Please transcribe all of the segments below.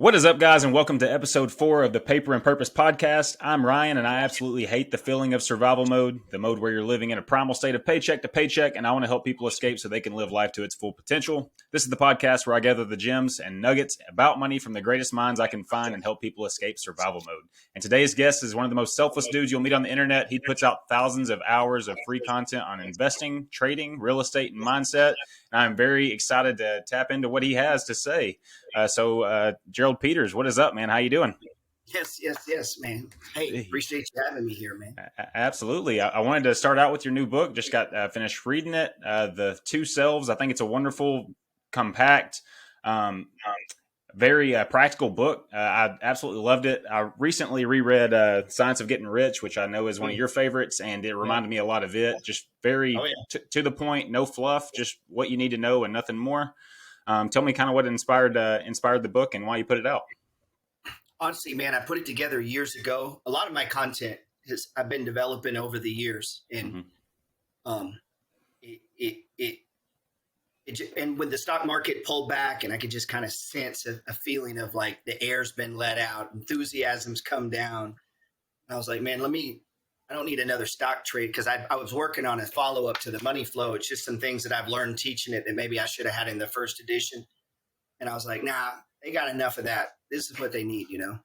What is up, guys, and welcome to episode 4 of the Paper and Purpose podcast. I'm Ryan, and I absolutely hate the feeling of survival mode, the mode where you're living in a primal state of paycheck to paycheck, and I want to help people escape so they can live life to its full potential. This is the podcast where I gather the gems and nuggets about money from the greatest minds I can find and help people escape survival mode. And today's guest is one of the most selfless dudes you'll meet on the internet. He puts out thousands of hours of free content on investing, trading, real estate, and mindset. And I'm very excited to tap into what he has to say. Gerald Peters, what is up, man? How you doing? Yes, man. Hey, appreciate you having me here, man. Absolutely. I wanted to start out with your new book. Just got finished reading it, The Two Selves. I think it's a wonderful, compact, very practical book. I absolutely loved it. I recently reread Science of Getting Rich, which I know is one of your favorites, and it reminded me a lot of it. Just very to the point, no fluff, just what you need to know and nothing more. Tell me kind of what inspired the book and why you put it out. Honestly, man, I put it together years ago. A lot of my content I've been developing over the years, and and when the stock market pulled back, and I could just kind of sense a feeling of like the air's been let out, enthusiasm's come down. And I was like, man, I don't need another stock trade, because I was working on a follow-up to the money flow. It's just some things that I've learned teaching it that maybe I should have had in the first edition. And I was like, nah, they got enough of that. This is what they need, you know?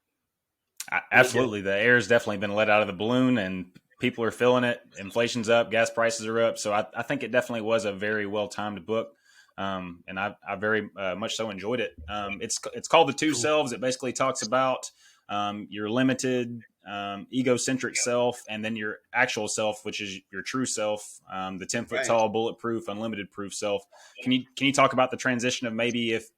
Absolutely. The air's definitely been let out of the balloon and people are feeling it. Inflation's up, gas prices are up. So I think it definitely was a very well-timed book. And I very much so enjoyed it. It's called The Two Selves. It basically talks about your limited, egocentric self, and then your actual self, which is your true self, the 10-foot tall, bulletproof, unlimited proof self. Can you talk about the transition of maybe if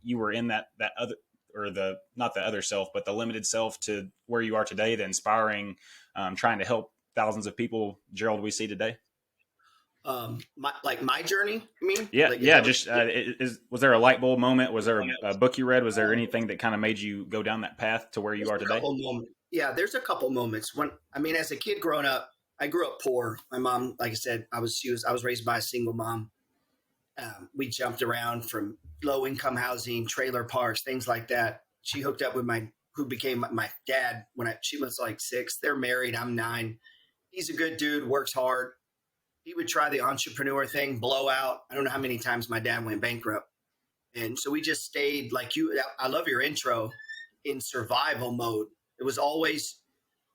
you were in that other, or not the other self, but the limited self, to where you are today, the inspiring, trying to help thousands of people, Gerald, we see today? My journey, I mean? Was there a light bulb moment? Was there a book you read? Was there anything that kind of made you go down that path to where you are today? Yeah, there's a couple moments. As a kid growing up, I grew up poor. My mom, like I said, I was raised by a single mom. We jumped around from low income housing, trailer parks, things like that. She hooked up with who became my dad when she was like 6. They're married. I'm 9. He's a good dude, works hard. He would try the entrepreneur thing, blow out. I don't know how many times my dad went bankrupt. And so we just stayed like you. I love your intro, in survival mode. It was always,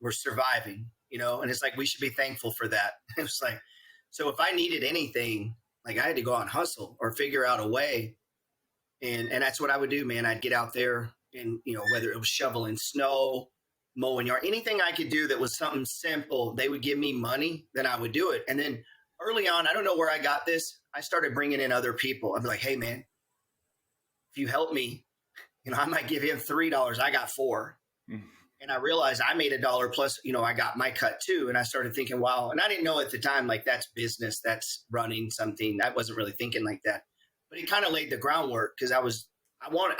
we're surviving, and it's like, we should be thankful for that. It was like, so if I needed anything, like I had to go out and hustle or figure out a way. And that's what I would do, man. I'd get out there and, whether it was shoveling snow, mowing yard, anything I could do that was something simple, they would give me money, then I would do it. And then early on, I don't know where I got this, I started bringing in other people. I'd be like, hey, man, if you help me, I might give him $3. I got $4. And I realized I made $1 plus, I got my cut too. And I started thinking, wow. And I didn't know at the time, like, that's business, that's running something. I wasn't really thinking like that, but it kind of laid the groundwork, because I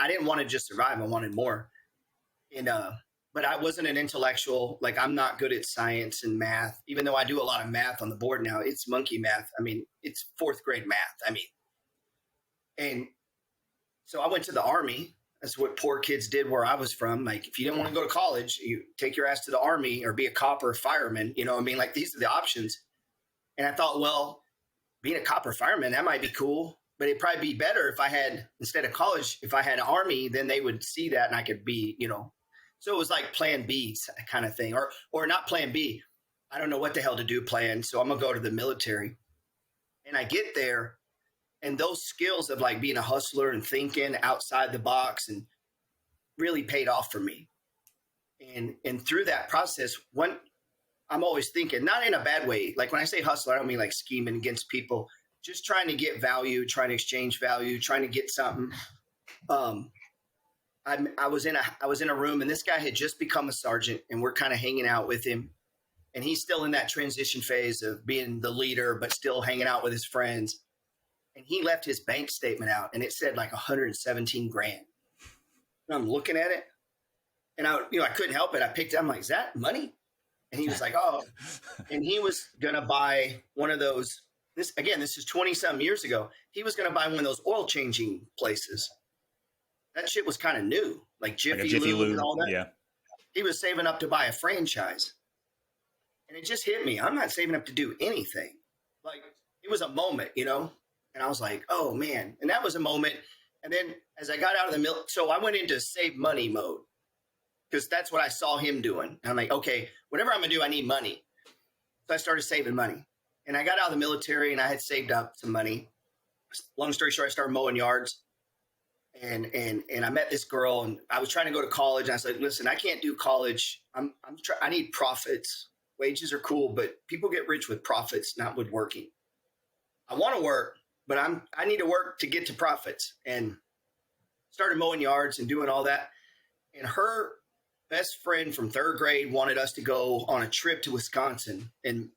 didn't want to just survive. I wanted more. And, but I wasn't an intellectual. Like, I'm not good at science and math, even though I do a lot of math on the board now. It's monkey math. I mean, it's 4th grade math. And so I went to the Army. That's what poor kids did where I was from. Like, if you didn't want to go to college, you take your ass to the Army or be a cop or a fireman. Like, these are the options. And I thought, well, being a cop or fireman, that might be cool, but it'd probably be better if I had, instead of college, if I had an Army, then they would see that and I could be, So it was like plan B kind of thing, or not plan B. I don't know what the hell to do plan. So I'm going to go to the military. And I get there, and those skills of like being a hustler and thinking outside the box and really paid off for me. And through that process, I'm always thinking, not in a bad way. Like, when I say hustler, I don't mean like scheming against people, just trying to get value, trying to exchange value, trying to get something. I was in a room, and this guy had just become a sergeant, and we're kind of hanging out with him. And he's still in that transition phase of being the leader, but still hanging out with his friends. And he left his bank statement out, and it said like 117 grand. And I'm looking at it, and I couldn't help it. I picked it. I'm like, is that money? And he was like, oh. And he was going to buy one of those. This is 20 some years ago. He was going to buy one of those oil changing places. that shit was kind of new, like Like a Jiffy Jiffy Lube and Lube. all that. Yeah. He was saving up to buy a franchise. And it just hit me. I'm not saving up to do anything. Like, it was a moment, you know? And I was like, oh, man. And that was a moment. And then as I got out of the mill, so I went into save money mode because that's what I saw him doing. And I'm like, okay, whatever I'm going to do, I need money. So I started saving money. And I got out of the military and I had saved up some money. Long story short, I started mowing yards. And I met this girl, and I was trying to go to college. And I was like, listen, I can't do college. I need profits. Wages are cool, but people get rich with profits, not with working. I want to work, but I need to work to get to profits. And started mowing yards and doing all that. And her best friend from third grade wanted us to go on a trip to Wisconsin. And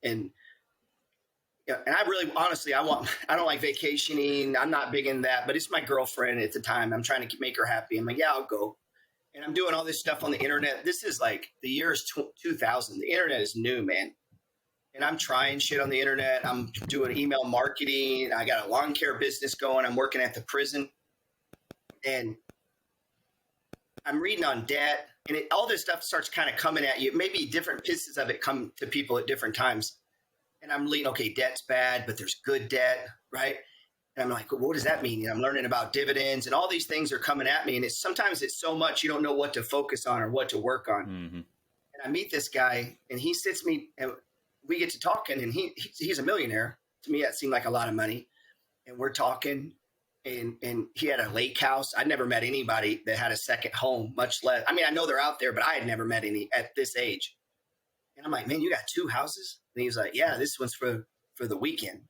I really, honestly, I don't like vacationing. I'm not big in that, but it's my girlfriend at the time. I'm trying to make her happy. I'm like, yeah, I'll go. And I'm doing all this stuff on the internet. This is like the year is 2000. The internet is new, man. And I'm trying shit on the internet. I'm doing email marketing. I got a lawn care business going. I'm working at the prison. And I'm reading on debt. And all this stuff starts kind of coming at you. Maybe different pieces of it come to people at different times. And I'm leading, okay, debt's bad, but there's good debt, right? And I'm like, well, what does that mean? And I'm learning about dividends, and all these things are coming at me. And sometimes it's so much you don't know what to focus on or what to work on. Mm-hmm. And I meet this guy, and he sits me, and we get to talking, and he's a millionaire. To me, that seemed like a lot of money. And we're talking, and he had a lake house. I'd never met anybody that had a second home, much less. I mean, I know they're out there, but I had never met any at this age. And I'm like, man, you got 2 houses? And he was like, yeah, this one's for the weekend.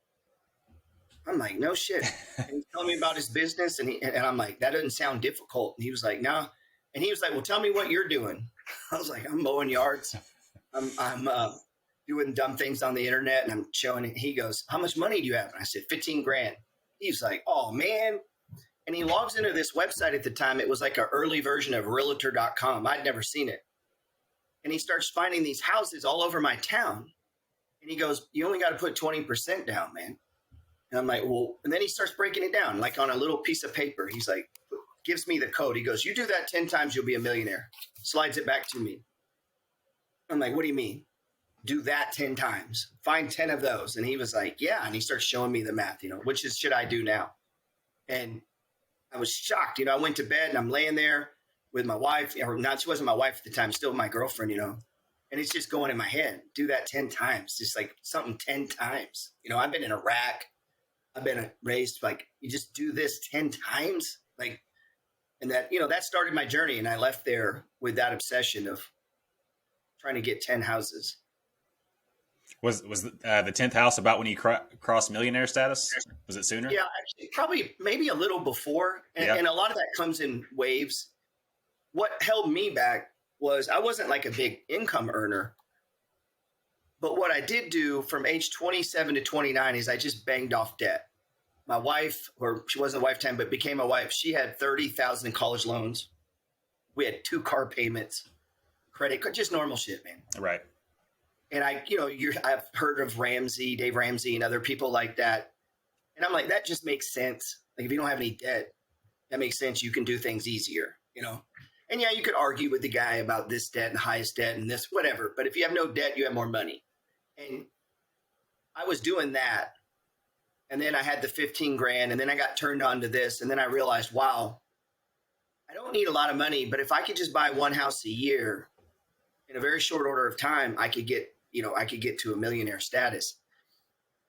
I'm like, no shit. And he's telling me about his business. And I'm like, that doesn't sound difficult. And he was like, no. And he was like, well, tell me what you're doing. I was like, I'm mowing yards. I'm doing dumb things on the internet, and I'm showing it. He goes, how much money do you have? And I said, 15 grand. He's like, oh, man. And he logs into this website at the time. It was like an early version of realtor.com. I'd never seen it. And he starts finding these houses all over my town. And he goes, you only got to put 20% down, man. And I'm like, well, and then he starts breaking it down, like on a little piece of paper. He's like, gives me the code. He goes, you do that 10 times, you'll be a millionaire. Slides it back to me. I'm like, what do you mean? Do that 10 times. Find 10 of those. And he was like, yeah. And he starts showing me the math, which should I do now? And I was shocked. I went to bed and I'm laying there with my wife, or not, she wasn't my wife at the time, still my girlfriend, and it's just going in my head. Do that 10 times, just like something 10 times. I've been in Iraq. I've been raised like, you just do this 10 times. Like, and that, that started my journey. And I left there with that obsession of trying to get 10 houses. Was the 10th house about when you crossed millionaire status? Was it sooner? Yeah, actually, probably maybe a little before. And a lot of that comes in waves. What held me back was I wasn't like a big income earner. But what I did do from age 27 to 29 is I just banged off debt. My wife, or she wasn't a wife time, but became a wife. She had $30,000 in college loans. We had 2 car payments, credit card, just normal shit, man. Right. And I've heard of Dave Ramsey and other people like that. And I'm like, that just makes sense. Like, if you don't have any debt, that makes sense. You can do things easier, And yeah, you could argue with the guy about this debt and highest debt and this, whatever. But if you have no debt, you have more money. And I was doing that. And then I had the 15 grand, and then I got turned on to this. And then I realized, wow, I don't need a lot of money, but if I could just buy 1 house a year in a very short order of time, I could get to a millionaire status.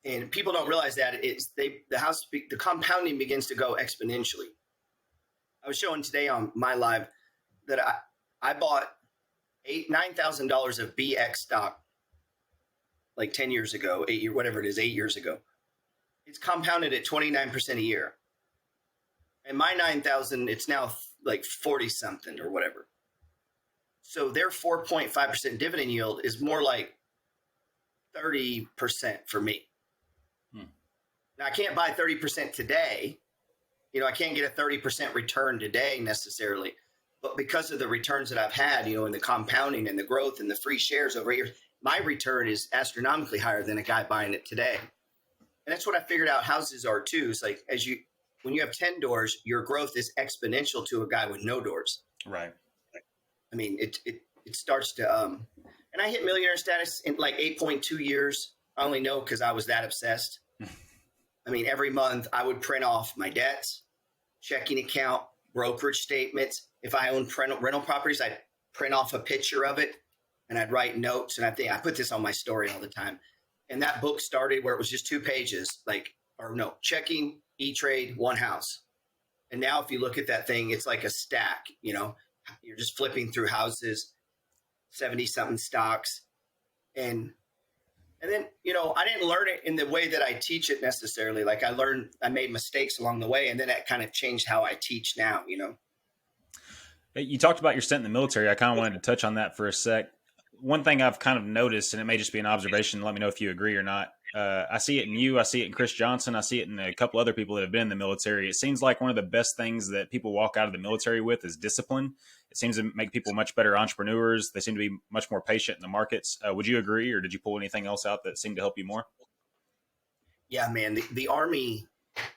And people don't realize that the compounding begins to go exponentially. I was showing today on my live that I bought $9,000 of BX stock like 10 years ago, 8 years ago. It's compounded at 29% a year. And my 9,000, it's now like 40 something or whatever. So their 4.5% dividend yield is more like 30% for me. Now, I can't buy 30% today. I can't get a 30% return today necessarily. But because of the returns that I've had, and the compounding and the growth and the free shares over years, my return is astronomically higher than a guy buying it today. And that's what I figured out houses are too. It's like, as you when you have 10 doors, your growth is exponential to a guy with no doors. Right. I mean, it starts to, and I hit millionaire status in like 8.2 years. I only know because I was that obsessed. I mean, every month I would print off my debts, checking account, brokerage statements. If I owned rental properties, I'd print off a picture of it and I'd write notes. And I put this on my story all the time. And that book started where it was just 2 pages, checking, E-Trade, one house. And now if you look at that thing, it's like a stack, you're just flipping through houses, 70 something stocks. And then, I didn't learn it in the way that I teach it necessarily. Like I made mistakes along the way, and then that kind of changed how I teach now, You talked about your stint in the military. I kind of wanted to touch on that for a sec. One thing I've kind of noticed, and it may just be an observation, let me know if you agree or not. I see it in you. I see it in Chris Johnson. I see it in a couple other people that have been in the military. It seems like one of the best things that people walk out of the military with is discipline. It seems to make people much better entrepreneurs. They seem to be much more patient in the markets. Would you agree, or did you pull anything else out that seemed to help you more? Yeah, man, the Army,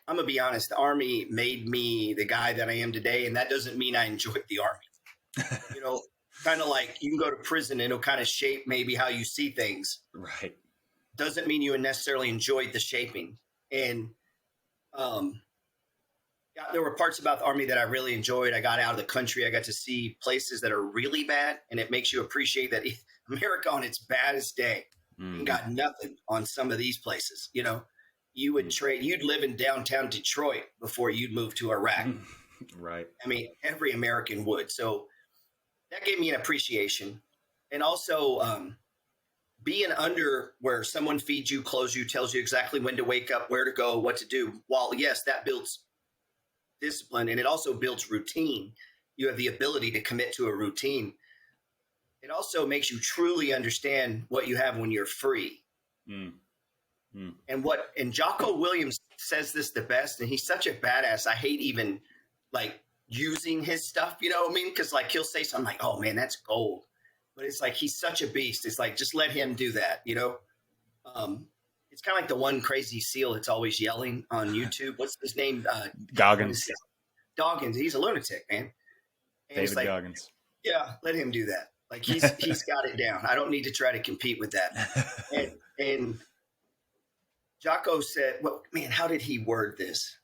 I'm going to be honest, the Army made me the guy that I am today, and that doesn't mean I enjoyed the Army. Kind of like you can go to prison and it'll kind of shape maybe how you see things. Right. Doesn't mean you necessarily enjoyed the shaping. And there were parts about the Army that I really enjoyed. I got out of the country. I got to see places that are really bad, and it makes you appreciate that America on its baddest day got nothing on some of these places. You would you'd live in downtown Detroit before you'd move to Iraq. Right. I mean, every American would. So that gave me an appreciation. And also being under where someone feeds you, clothes you, tells you exactly when to wake up, where to go, what to do. While, yes, that builds discipline, and it also builds routine. You have the ability to commit to a routine. It also makes you truly understand what you have when you're free. And Jocko Williams says this the best, and he's such a badass. I hate even using his stuff, you know what I mean? Because he'll say something like, oh man, that's gold. But it's like, he's such a beast. It's like, just let him do that, It's kind of like the one crazy seal that's always yelling on YouTube. What's his name? Goggins. Doggins. He's a lunatic, man. And David Goggins. Yeah, let him do that. He's got it down. I don't need to try to compete with that. And Jocko said, well, man, how did he word this?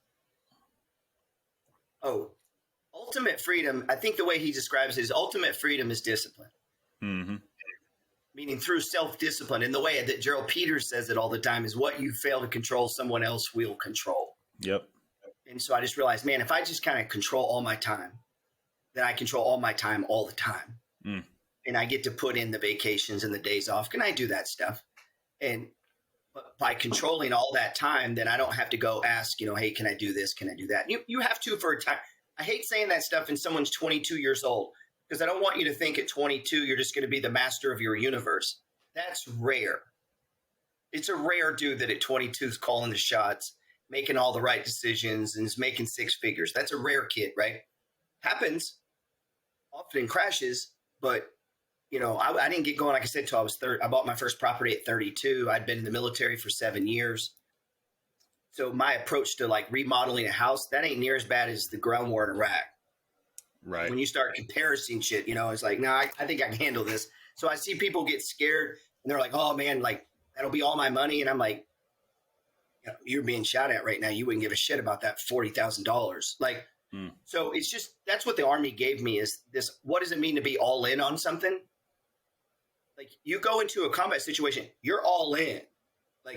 Oh, ultimate freedom. I think the way he describes it is ultimate freedom is discipline. Mm-hmm. Meaning through self-discipline. And the way that Gerald Peters says it all the time is what you fail to control, someone else will control. Yep. And so I just realized, man, if I just kind of control all my time, then I control all my time all the time. And I get to put in the vacations and the days off. Can I do that stuff? And by controlling all that time, then I don't have to go ask, hey, can I do this? Can I do that? You have to for a time. I hate saying that stuff when someone's 22 years old, because I don't want you to think at 22 you're just going to be the master of your universe. That's rare. It's a rare dude that at 22 is calling the shots, making all the right decisions, and is making 6 figures. That's a rare kid, right? Happens, often crashes, but I didn't get going, like I said, till I was 30. I bought my first property at 32. I'd been in the military for 7 years. So my approach to remodeling a house, that ain't near as bad as the ground war in Iraq. Right. When you start comparing shit, it's like, no, I think I can handle this. So I see people get scared and they're like, oh man, that'll be all my money. And I'm like, you're being shot at right now. You wouldn't give a shit about that $40,000. So it's just, that's what the Army gave me is this. What does it mean to be all in on something? You go into a combat situation, you're all in.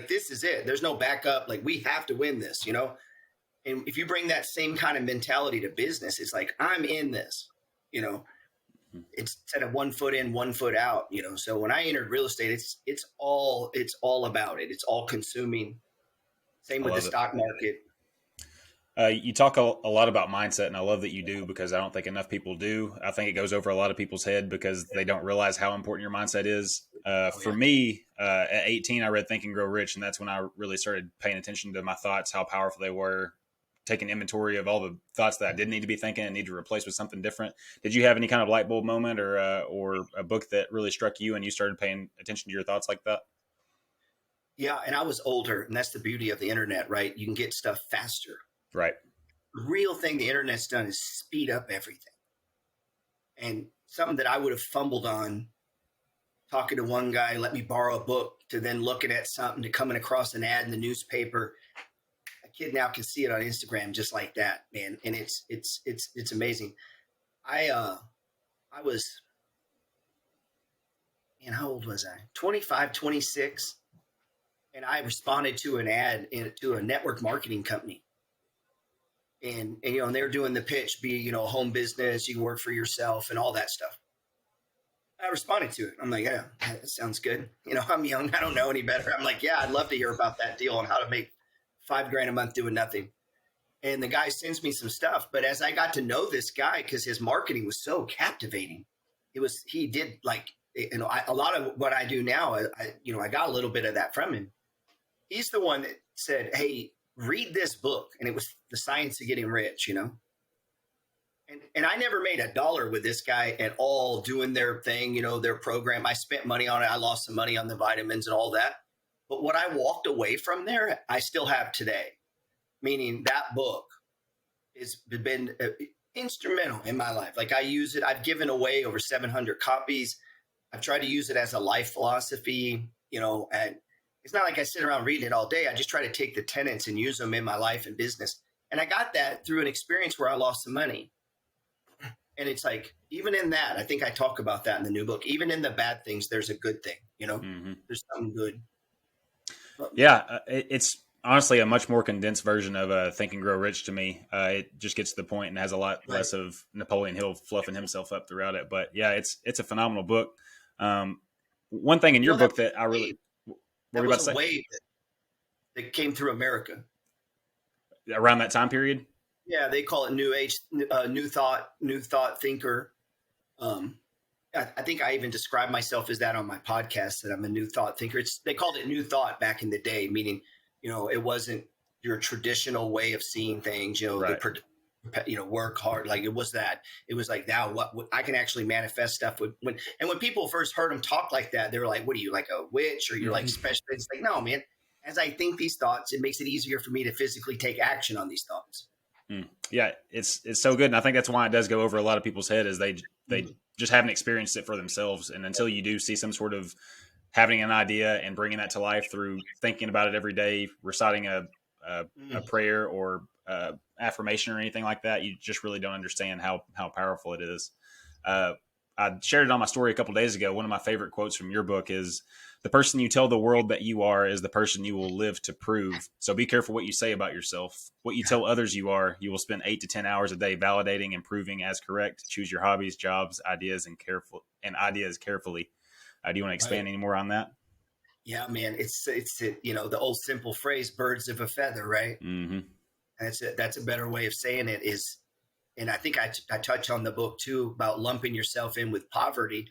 This is it. There's no backup. We have to win this, And if you bring that same kind of mentality to business, it's like, I'm in this, instead of 1 foot in, 1 foot out, So when I entered real estate, it's all about it. It's all consuming. Same with the stock market. You talk a lot about mindset, and I love that you do, because I don't think enough people do. I think it goes over a lot of people's head because they don't realize how important your mindset is. For me, at 18, I read Think and Grow Rich, and that's when I really started paying attention to my thoughts, how powerful they were, taking inventory of all the thoughts that I didn't need to be thinking and need to replace with something different. Did you have any kind of light bulb moment or a book that really struck you and you started paying attention to your thoughts like that? Yeah, and I was older, and that's the beauty of the internet, right? You can get stuff faster. Right. real thing the internet's done is speed up everything. And something that I would have fumbled on talking to one guy, let me borrow a book, to then looking at something, to coming across an ad in the newspaper. A kid now can see it on Instagram just like that, man. And it's amazing. I was, man, how old was I? 25, 26. And I responded to an ad to a network marketing company. And and they were doing the pitch, be, a home business, you can work for yourself and all that stuff. I responded to it. I'm like, yeah, that sounds good. I'm young. I don't know any better. I'm like, yeah, I'd love to hear about that deal on how to make $5,000 a month doing nothing. And the guy sends me some stuff. But as I got to know this guy, because his marketing was so captivating, he did like, a lot of what I do now, I got a little bit of that from him. He's the one that said, hey, read this book. And it was The Science of Getting Rich, And I never made $1 with this guy at all doing their thing, their program. I spent money on it. I lost some money on the vitamins and all that. But what I walked away from there, I still have today. Meaning that book has been instrumental in my life. Like I use it. I've given away over 700 copies. I've tried to use it as a life philosophy, and it's not like I sit around reading it all day. I just try to take the tenets and use them in my life and business. And I got that through an experience where I lost some money. And it's like, even in that, I think I talk about that in the new book. Even in the bad things, there's a good thing, There's something good. Yeah, it's honestly a much more condensed version of Think and Grow Rich to me. It just gets to the point and has a lot less of Napoleon Hill fluffing himself up throughout it. But yeah, it's a phenomenal book. One thing in your book that I really, what were you about to say? Wave that came through America around that time period. Yeah, they call it New Age, new thought thinker. I think I even describe myself as that on my podcast, that I'm a new thought thinker. They called it New Thought back in the day, meaning, it wasn't your traditional way of seeing things, right. Work hard. Like it was that. It was like, now what I can actually manifest stuff when people first heard him talk like that, they were like, what are you, like a witch, or you're like special? It's like, no, man. As I think these thoughts, it makes it easier for me to physically take action on these thoughts. Yeah, it's so good. And I think that's why it does go over a lot of people's head, is they just haven't experienced it for themselves. And until you do see some sort of having an idea and bringing that to life through thinking about it every day, reciting a prayer or affirmation or anything like that, you just really don't understand how powerful it is. I shared it on my story a couple of days ago. One of my favorite quotes from your book is, the person you tell the world that you are is the person you will live to prove. So be careful what you say about yourself. What you tell others you are, you will spend 8 to 10 hours a day validating and proving as correct. Choose your hobbies, jobs, ideas carefully. Do you want to expand any more on that? Yeah, man. It's the old simple phrase, birds of a feather, right? Mm-hmm. That's a better way of saying it is, and I think I touch on the book too about lumping yourself in with poverty.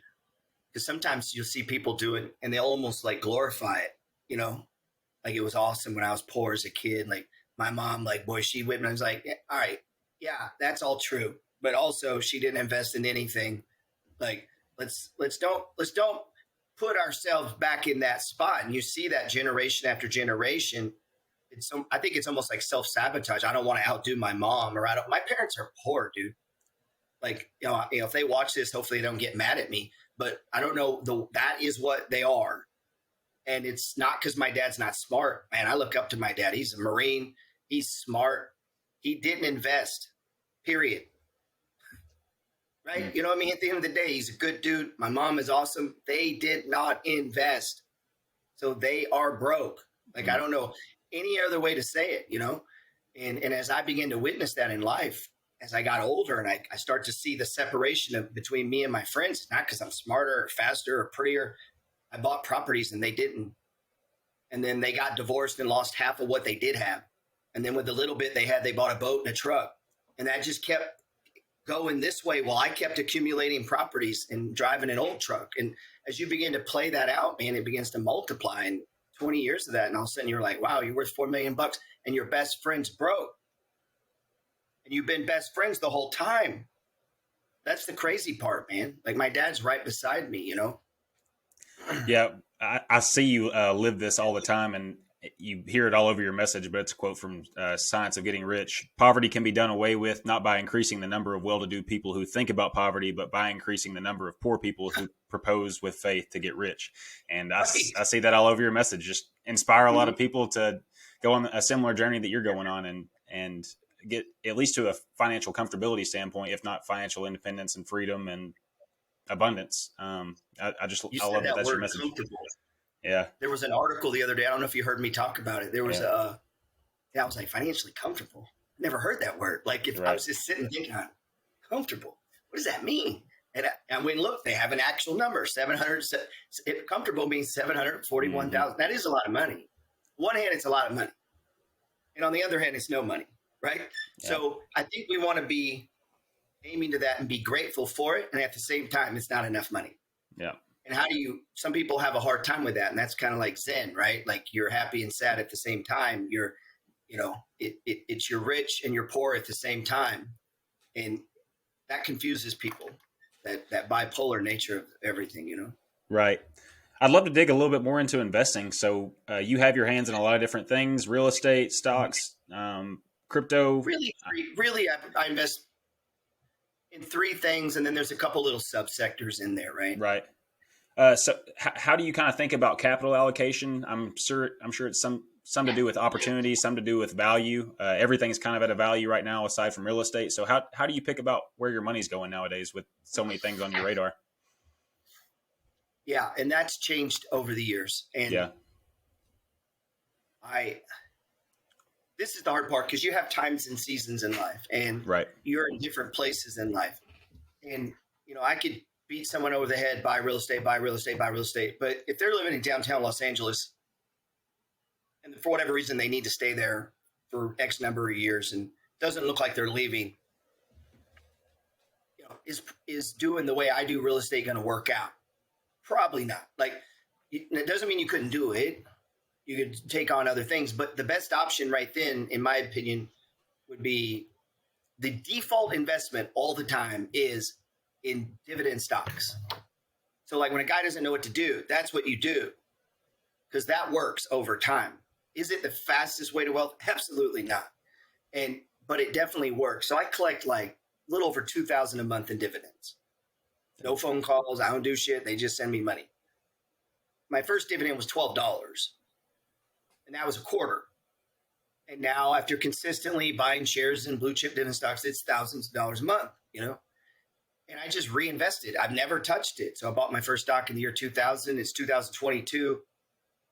Because sometimes you'll see people do it and they'll almost like glorify it, like it was awesome when I was poor as a kid. Like my mom, like, boy, she whipped me. I was like, yeah, all right, yeah, that's all true. But also she didn't invest in anything. Like, let's don't put ourselves back in that spot. And you see that generation after generation. I think it's almost like self-sabotage. I don't want to outdo my mom, or my parents are poor, dude. Like, if they watch this, hopefully they don't get mad at me. But I don't know, that is what they are. And it's not because my dad's not smart. Man, I look up to my dad. He's a Marine. He's smart. He didn't invest, period. Right? Mm-hmm. You know what I mean? At the end of the day, he's a good dude. My mom is awesome. They did not invest. So they are broke. Like, I don't know any other way to say it, And as I began to witness that in life, as I got older, and I start to see the separation between me and my friends, not because I'm smarter or faster or prettier. I bought properties and they didn't. And then they got divorced and lost half of what they did have. And then with the little bit they had, they bought a boat and a truck. And that just kept going this way while I kept accumulating properties and driving an old truck. And as you begin to play that out, man, it begins to multiply. And 20 years of that, and all of a sudden you're like, wow, you're worth $4 million and your best friend's broke. And you've been best friends the whole time. That's the crazy part, man. Like, my dad's right beside me, Yeah, I see you live this all the time. And you hear it all over your message, but it's a quote from Science of Getting Rich. Poverty can be done away with not by increasing the number of well-to-do people who think about poverty, but by increasing the number of poor people who propose with faith to get rich. And I see that all over your message. Just inspire a lot of people to go on a similar journey that you're going on and get at least to a financial comfortability standpoint, if not financial independence and freedom and abundance. I love that that's your message. Yeah. There was an article the other day. I don't know if you heard me talk about it. There was I was like, financially comfortable. Never heard that word. Like if I was just sitting thinking, comfortable, what does that mean? And I went and looked, they have an actual number, 700. Comfortable means 741,000. That is a lot of money. On one hand, it's a lot of money. And on the other hand, it's no money, right? Yeah. So I think we want to be aiming to that and be grateful for it. And at the same time, it's not enough money. Yeah. And some people have a hard time with that. And that's kind of like Zen, right? Like you're happy and sad at the same time. It's you're rich and you're poor at the same time. And that confuses people, that bipolar nature of everything, Right. I'd love to dig a little bit more into investing. So you have your hands in a lot of different things, real estate, stocks, crypto. Really, I invest in 3 things. And then there's a couple little subsectors in there, right? Right. So how do you kind of think about capital allocation? I'm sure it's some to do with opportunity, some to do with value. Everything's kind of at a value right now, aside from real estate. So how do you pick about where your money's going nowadays with so many things on your radar? Yeah. And that's changed over the years. And this is the hard part because you have times and seasons in life and you're in different places in life. And, I could beat someone over the head, buy real estate. But if they're living in downtown Los Angeles and for whatever reason they need to stay there for X number of years and doesn't look like they're leaving, is doing the way I do real estate going to work out? Probably not. Like, it doesn't mean you couldn't do it. You could take on other things, but the best option right then, in my opinion, would be the default investment all the time is in dividend stocks. So like when a guy doesn't know what to do, that's what you do because that works over time. Is it the fastest way to wealth? Absolutely not. But it definitely works. So I collect like a little over $2,000 a month in dividends. No phone calls. I don't do shit. They just send me money. My first dividend was $12 and that was a quarter. And now after consistently buying shares in blue chip dividend stocks, it's thousands of dollars a month, And I just reinvested. I've never touched it. So I bought my first stock in the year 2000. It's 2022.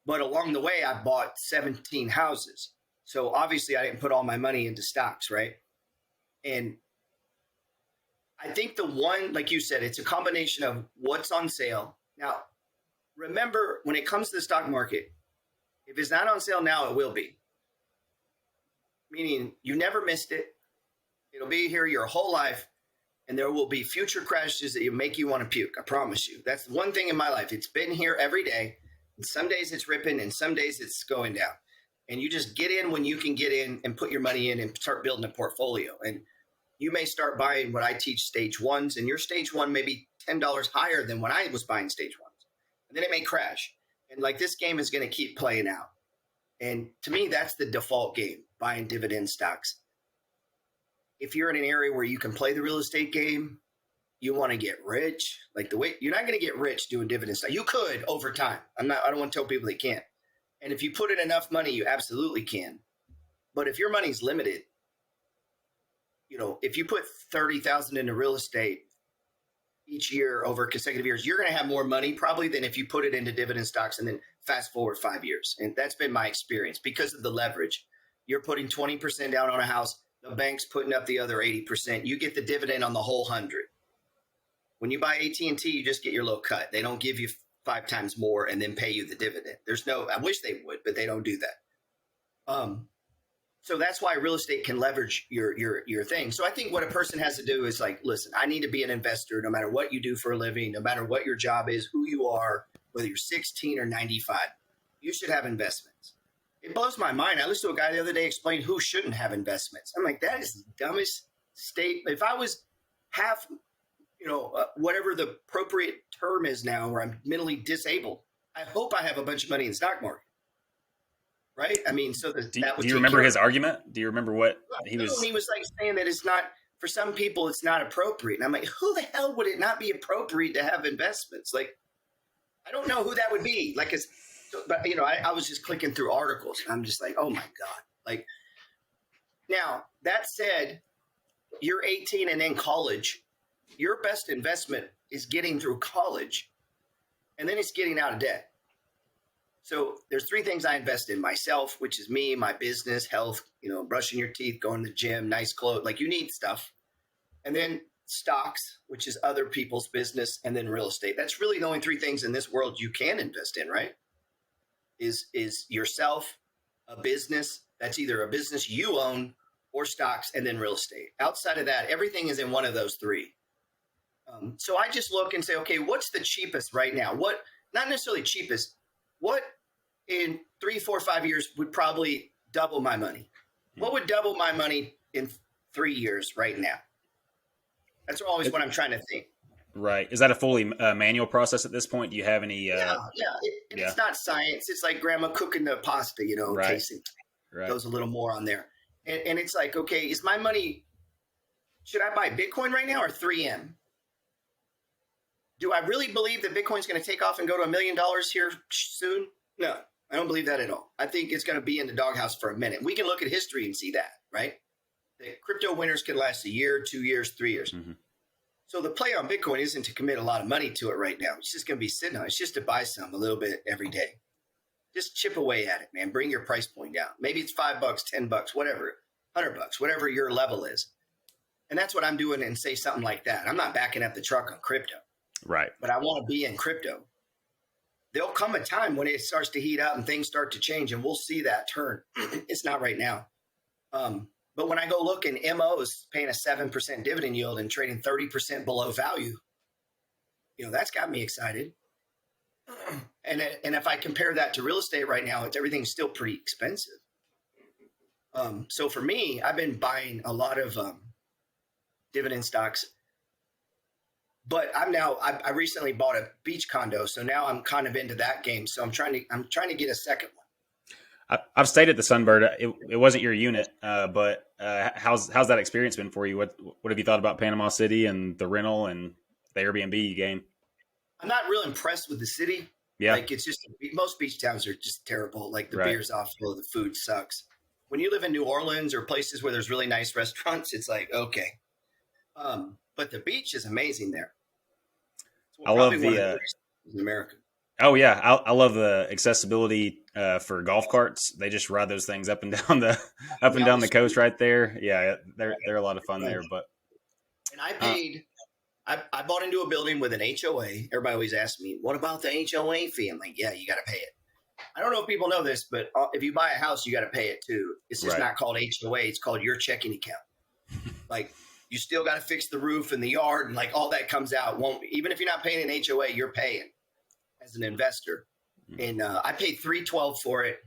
But along the way, I bought 17 houses. So obviously, I didn't put all my money into stocks, right? And I think the one, like you said, it's a combination of what's on sale. Now, remember, when it comes to the stock market, if it's not on sale now, it will be. Meaning you never missed it. It'll be here your whole life. And there will be future crashes that make you want to puke. I promise you. That's one thing in my life. It's been here every day. And some days it's ripping and some days it's going down. And you just get in when you can get in and put your money in and start building a portfolio. And you may start buying what I teach stage ones. And your stage one may be $10 higher than when I was buying stage ones. And then it may crash. And like this game is going to keep playing out. And to me, that's the default game, buying dividend stocks. If you're in an area where you can play the real estate game, you want to get rich. Like you're not going to get rich doing dividend stocks. You could over time. I don't want to tell people they can't. And if you put in enough money, you absolutely can. But if your money's limited, if you put $30,000 into real estate each year over consecutive years, you're going to have more money probably than if you put it into dividend stocks and then fast forward 5 years. And that's been my experience because of the leverage. You're putting 20% down on a house. The bank's putting up the other 80%. You get the dividend on the whole 100. When you buy AT&T, you just get your little cut. They don't give you 5 times more and then pay you the dividend. I wish they would, but they don't do that. So that's why real estate can leverage your thing. So I think what a person has to do is like, listen, I need to be an investor no matter what you do for a living, no matter what your job is, who you are, whether you're 16 or 95. You should have investments. It blows my mind. I listened to a guy the other day explain who shouldn't have investments. I'm like, that is the dumbest statement. If I was half, whatever the appropriate term is now, where I'm mentally disabled, I hope I have a bunch of money in the stock market, right? I mean, so that Do would you take remember care of his argument? Do you remember what he it. And was? he was like saying that it's not, for some people, it's not appropriate. And I'm like, who the hell would it not be appropriate to have investments? Like, I don't know who that would be. Like, but I was just clicking through articles. And I'm just like, oh my God. Like, now that said, you're 18 and in college, your best investment is getting through college, and then it's getting out of debt. So there's three things I invest in: myself, which is me, my business, health, brushing your teeth, going to the gym, nice clothes, like you need stuff. And then stocks, which is other people's business, and then real estate. That's really the only three things in this world you can invest in, right? Is yourself, a business, that's either a business you own, or stocks, and then real estate. Outside of that, everything is in one of those three. So I just look and say, okay, what's the cheapest right now? What, not necessarily cheapest, what in 3, 4, 5 years would probably double my money? What would double my money in 3 years right now? That's always what I'm trying to think. Right. Is that a fully manual process at this point? Do you have any? Yeah. It's not science. It's like grandma cooking the pasta, in case it goes a little more on there. And it's like, okay, is my money, should I buy Bitcoin right now or 3M? Do I really believe that Bitcoin's going to take off and go to $1 million here soon? No, I don't believe that at all. I think it's going to be in the doghouse for a minute. We can look at history and see that, right? The crypto winners could last a year, 2 years, 3 years. Mm-hmm. So the play on Bitcoin isn't to commit a lot of money to it right now. It's just going to be sitting on it. It's just to buy some a little bit every day. Just chip away at it, man. Bring your price point down. Maybe it's $5, $10, whatever, $100, whatever your level is. And that's what I'm doing, and say something like that. I'm not backing up the truck on crypto. Right. But I want to be in crypto. There'll come a time when it starts to heat up and things start to change, and we'll see that turn. It's not right now. But when I go look and MO's paying a 7% dividend yield and trading 30% below value, that's got me excited. And if I compare that to real estate right now, everything's still pretty expensive. So for me, I've been buying a lot of dividend stocks. But I recently bought a beach condo, so now I'm kind of into that game. So I'm trying to get a second one. I've stayed at the Sunbird. It wasn't your unit, but how's that experience been for you? What have you thought about Panama City and the rental and the Airbnb game? I'm not real impressed with the city. Yeah, like it's just, most beach towns are just terrible. Like the beer's awful, the food sucks. When you live in New Orleans or places where there's really nice restaurants, it's like okay. But the beach is amazing there. I love the in America. Oh yeah, I love the accessibility for golf carts. They just ride those things up and down the coast right there. Yeah, they're a lot of fun there. But and I paid. I bought into a building with an HOA. Everybody always asks me, "What about the HOA fee?" I'm like, "Yeah, you got to pay it." I don't know if people know this, but if you buy a house, you got to pay it too. It's just not called HOA; it's called your checking account. Like. You still got to fix the roof and the yard, and like all that comes out. Even if you're not paying an HOA, you're paying as an investor. And I paid $312 for it.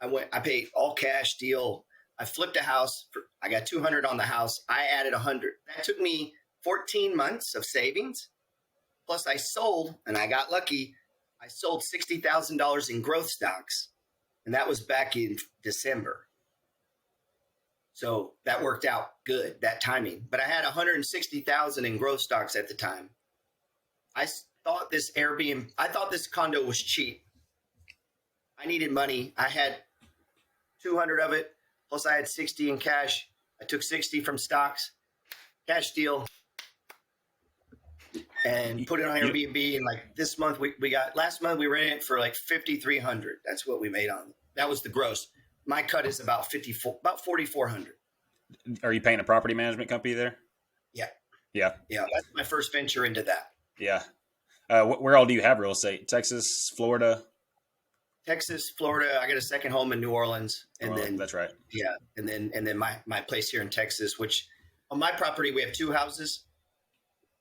I paid all cash deal. I flipped a house. I got $200 on the house. I added $100. That took me 14 months of savings. Plus, I sold, and I got lucky. I sold $60,000 in growth stocks, and that was back in December. So that worked out good, that timing. But I had $160,000 in growth stocks at the time. I thought this condo was cheap. I needed money. I had 200 of it, plus I had 60 in cash. I took 60 from stocks, cash deal, and put it on Airbnb. And like this month, last month we rented it for like $5,300. That's what we made on it. That was the gross. My cut is about $4,400. Are you paying a property management company there? Yeah. Yeah. That's my first venture into that. Yeah. Where all do you have real estate? Texas, Florida? Texas, Florida. I got a second home in New Orleans, and then that's right. Yeah, and then my place here in Texas. Which on my property we have two houses.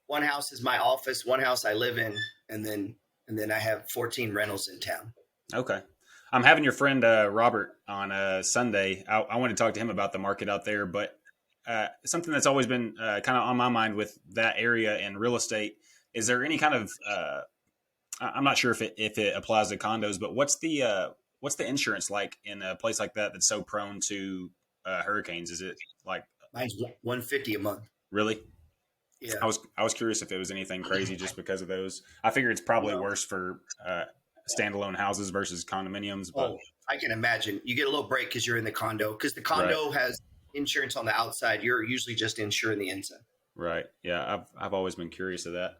One house is my office. One house I live in, and then I have 14 rentals in town. Okay. I'm having your friend Robert on Sunday. I want to talk to him about the market out there, but something that's always been kind of on my mind with that area and real estate. Is there any kind of I'm not sure if it applies to condos, but what's the what's the insurance like in a place like that that's so prone to hurricanes? Is it like Mine's 150 a month. really? Yeah. I was curious if it was anything crazy just because of those. I figure it's probably No. worse for standalone houses versus condominiums, but Oh, I can imagine. You get a little break because you're in the condo. Because the right, condo has insurance on the outside. You're usually just insuring the inside. right, yeah. I've always been curious of that.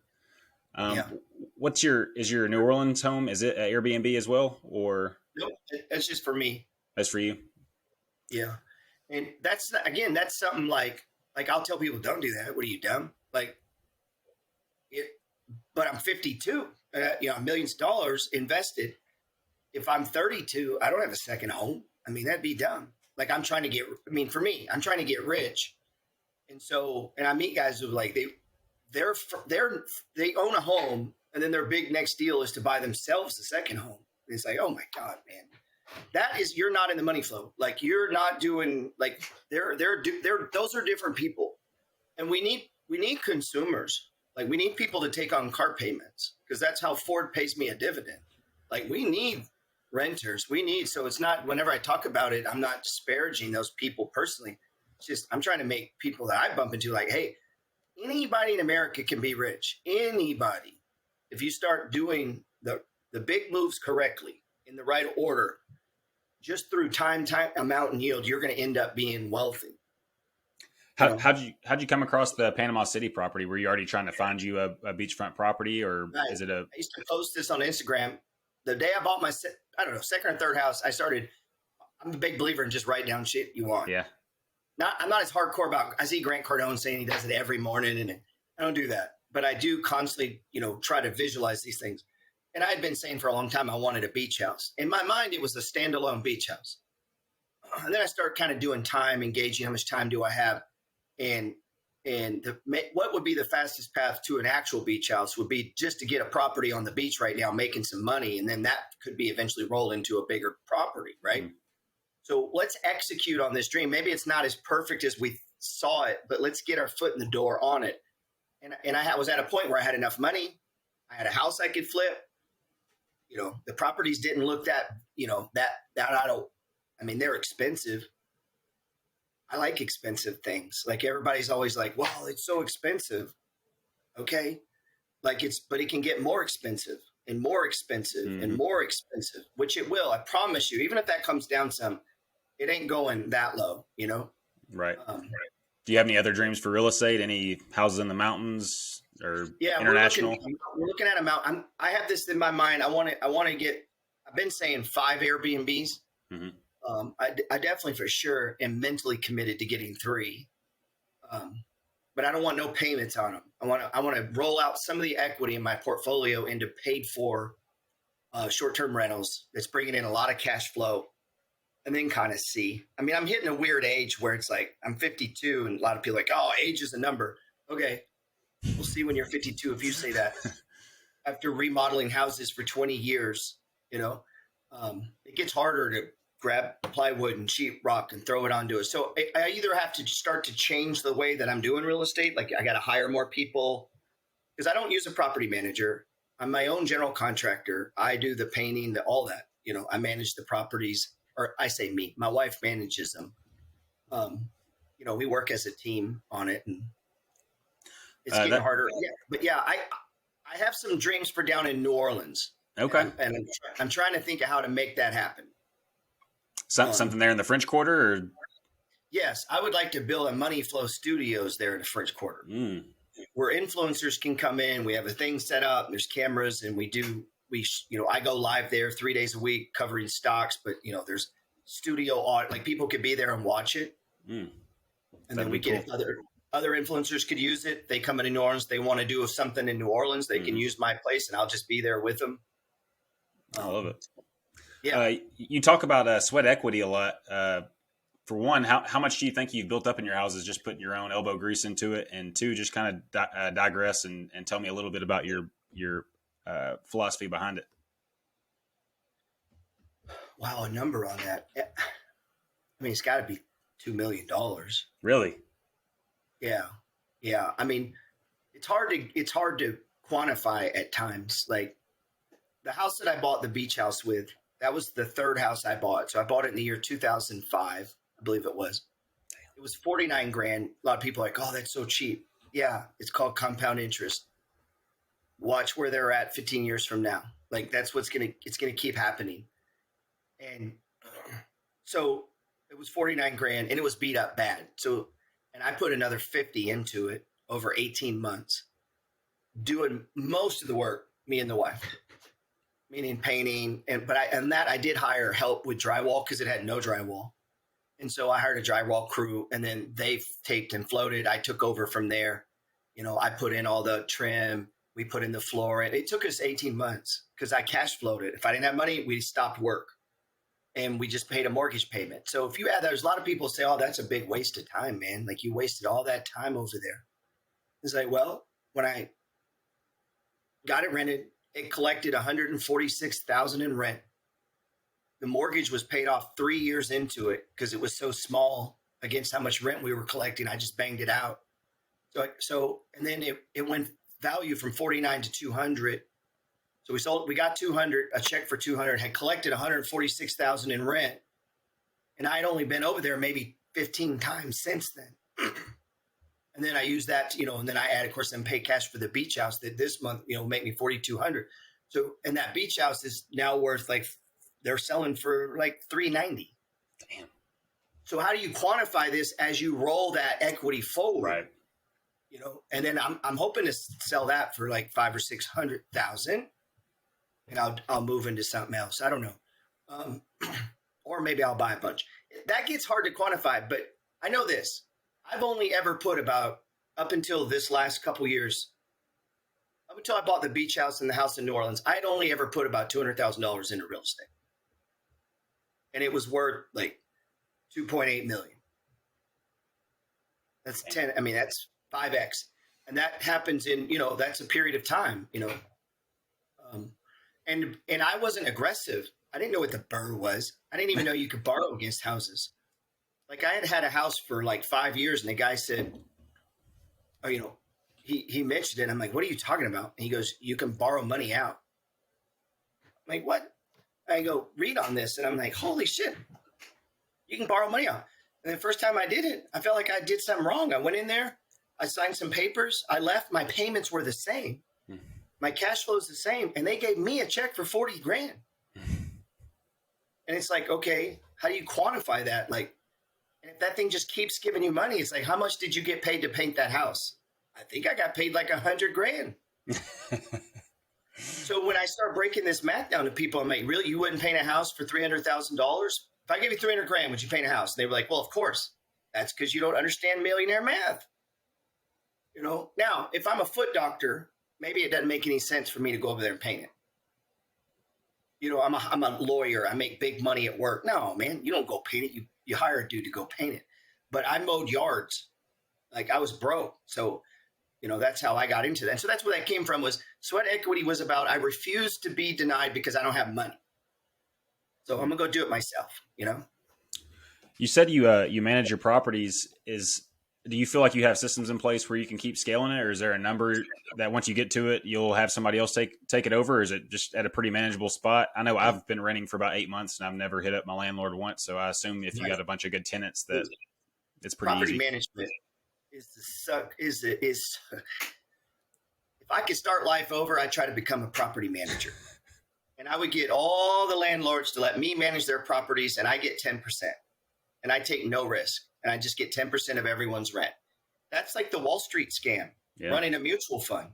Yeah. What's your New Orleans home? Is it Airbnb as well, or Nope. That's just for me. as for you? Yeah. And that's again, that's something like I'll tell people, don't do that. What are you dumb? Like it, but I'm 52. Millions of dollars invested. If I'm 32, I don't have a second home. I mean, that'd be dumb. Like I'm trying to get. I mean, for me, I'm trying to get rich, and so I meet guys who like they own a home, and then their big next deal is to buy themselves a second home. And it's like, oh my god, man, that is you're not in the money flow. Like you're not doing like they're those are different people, and we need consumers. Like we need people to take on car payments because that's how Ford pays me a dividend. Like we need renters. We need so it's not whenever I talk about it, I'm not disparaging those people personally. It's just I'm trying to make people that I bump into like, hey, anybody in America can be rich. Anybody. If you start doing the big moves correctly in the right order, just through time, amount, and yield, you're going to end up being wealthy. How'd you come across the Panama City property? Were you already trying to find you a beachfront property, or Right. is it a? I used to post this on Instagram. The day I bought my, I don't know, second or third house, I'm a big believer in just write down shit you want. Yeah, I'm not as hardcore about, I see Grant Cardone saying he does it every morning, and I don't do that. But I do constantly, try to visualize these things. And I had been saying for a long time I wanted a beach house. In my mind, it was a standalone beach house. And then I started kind of doing time, engaging how much time do I have. And what would be the fastest path to an actual beach house would be just to get a property on the beach right now, making some money. And then that could be eventually rolled into a bigger property, right? Mm-hmm. So let's execute on this dream. Maybe it's not as perfect as we saw it, but let's get our foot in the door on it. And I was at a point where I had enough money. I had a house I could flip. The properties didn't look that they're expensive. I like expensive things. Like everybody's always like, well, it's so expensive. Okay. But it can get more expensive and more expensive mm-hmm. and more expensive, which it will. I promise you, even if that comes down some, it ain't going that low, Right. Do you have any other dreams for real estate? Any houses in the mountains or international? We're looking at a mountain. I have this in my mind. I want to get, I've been saying 5 Airbnbs. Mm-hmm. I definitely for sure am mentally committed to getting 3. But I don't want no payments on them. I want to roll out some of the equity in my portfolio into paid for short-term rentals that's bringing in a lot of cash flow, and then kind of see. I mean, I'm hitting a weird age where it's like I'm 52 and a lot of people are like, oh, age is a number. Okay, we'll see when you're 52 if you say that. After remodeling houses for 20 years, it gets harder to grab plywood and sheetrock and throw it onto it. So I either have to start to change the way that I'm doing real estate. Like I got to hire more people because I don't use a property manager. I'm my own general contractor. I do the painting, all that, I manage the properties, or I say me, my wife manages them. We work as a team on it, and it's getting harder. Yeah, but yeah, I have some dreams for down in New Orleans. Okay. And I'm trying to think of how to make that happen. Something there in the French Quarter? Or? Yes, I would like to build a Money Flow Studios there in the French Quarter, where influencers can come in. We have a thing set up. There's cameras, and I go live there 3 days a week covering stocks. But there's studio audit, like people could be there and watch it, and then we get cool. Other influencers could use it. They come into New Orleans. They want to do something in New Orleans. They can use my place, and I'll just be there with them. I love it. Yeah. You talk about sweat equity a lot. For one, how much do you think you've built up in your houses just putting your own elbow grease into it? And 2, just kind of digress and tell me a little bit about your philosophy behind it. Wow, a number on that. I mean, it's got to be $2 million. Really? Yeah. I mean, it's hard to quantify at times. Like the house that I bought the beach house with, That was the third house I bought. So I bought it in the year 2005, I believe it was. It was 49 grand. A lot of people are like, oh, that's so cheap. Yeah, it's called compound interest. Watch where they're at 15 years from now. Like that's it's going to keep happening. And so it was 49 grand and it was beat up bad. So, and I put another 50 into it over 18 months, doing most of the work, me and the wife, meaning painting. I did hire help with drywall because it had no drywall. And so I hired a drywall crew and then they taped and floated. I took over from there. I put in all the trim. We put in the floor. And it took us 18 months because I cash flowed it. If I didn't have money, we stopped work and we just paid a mortgage payment. So if you add, there's a lot of people say, oh, that's a big waste of time, man. Like you wasted all that time over there. It's like, well, when I got it rented, it collected $146,000 in rent. The mortgage was paid off 3 years into it because it was so small against how much rent we were collecting. I just banged it out. So and then it went value from 49 to 200. So we got 200, a check for 200, had collected 146,000 in rent. And I had only been over there maybe 15 times since then. And then I used that, and then I add, of course, then pay cash for the beach house that this month, make me 4,200. So, and that beach house is now worth they're selling for like 390. Damn. So how do you quantify this as you roll that equity forward? Right. And then I'm hoping to sell that for like 500,000 or 600,000, and I'll move into something else. I don't know, or maybe I'll buy a bunch. That gets hard to quantify, but I know this. I've only ever put about up until this last couple years, up until I bought the beach house and the house in New Orleans, I had only ever put about $200,000 into real estate, and it was worth like 2.8 million. That's 10. I mean, that's 5x, and that happens in that's a period of time. And I wasn't aggressive. I didn't know what the BRRRR was. I didn't even know you could borrow against houses. Like I had a house for like 5 years, and the guy said, "Oh, he mentioned it." I'm like, "What are you talking about?" And he goes, "You can borrow money out." I'm like, "What?" I go, "Read on this," and I'm like, "Holy shit! You can borrow money out." And the first time I did it, I felt like I did something wrong. I went in there. I signed some papers. I left. My payments were the same. My cash flow is the same. And they gave me a check for 40 grand. And it's like, okay, how do you quantify that? Like, and if that thing just keeps giving you money, it's like, how much did you get paid to paint that house? I think I got paid like 100 grand. So when I start breaking this math down to people, I'm like, really? You wouldn't paint a house for $300,000? If I gave you 300 grand, would you paint a house? And they were like, well, of course. That's because you don't understand millionaire math. Now, if I'm a foot doctor, maybe it doesn't make any sense for me to go over there and paint it. I'm a lawyer. I make big money at work. No, man, you don't go paint it. You hire a dude to go paint it. But I mowed yards. Like I was broke. So, that's how I got into that. And so that's where that came from was sweat equity was about, I refuse to be denied because I don't have money. So I'm going to go do it myself, You said you manage your properties. Do you feel like you have systems in place where you can keep scaling it, or is there a number that once you get to it, you'll have somebody else take it over? Or is it just at a pretty manageable spot? I know I've been renting for about 8 months and I've never hit up my landlord once. So I assume if you got a bunch of good tenants that it's pretty property easy. Management is if I could start life over, I'd try to become a property manager. And I would get all the landlords to let me manage their properties, and I get 10%. And I take no risk. And I just get 10% of everyone's rent. That's like the Wall Street scam, running a mutual fund.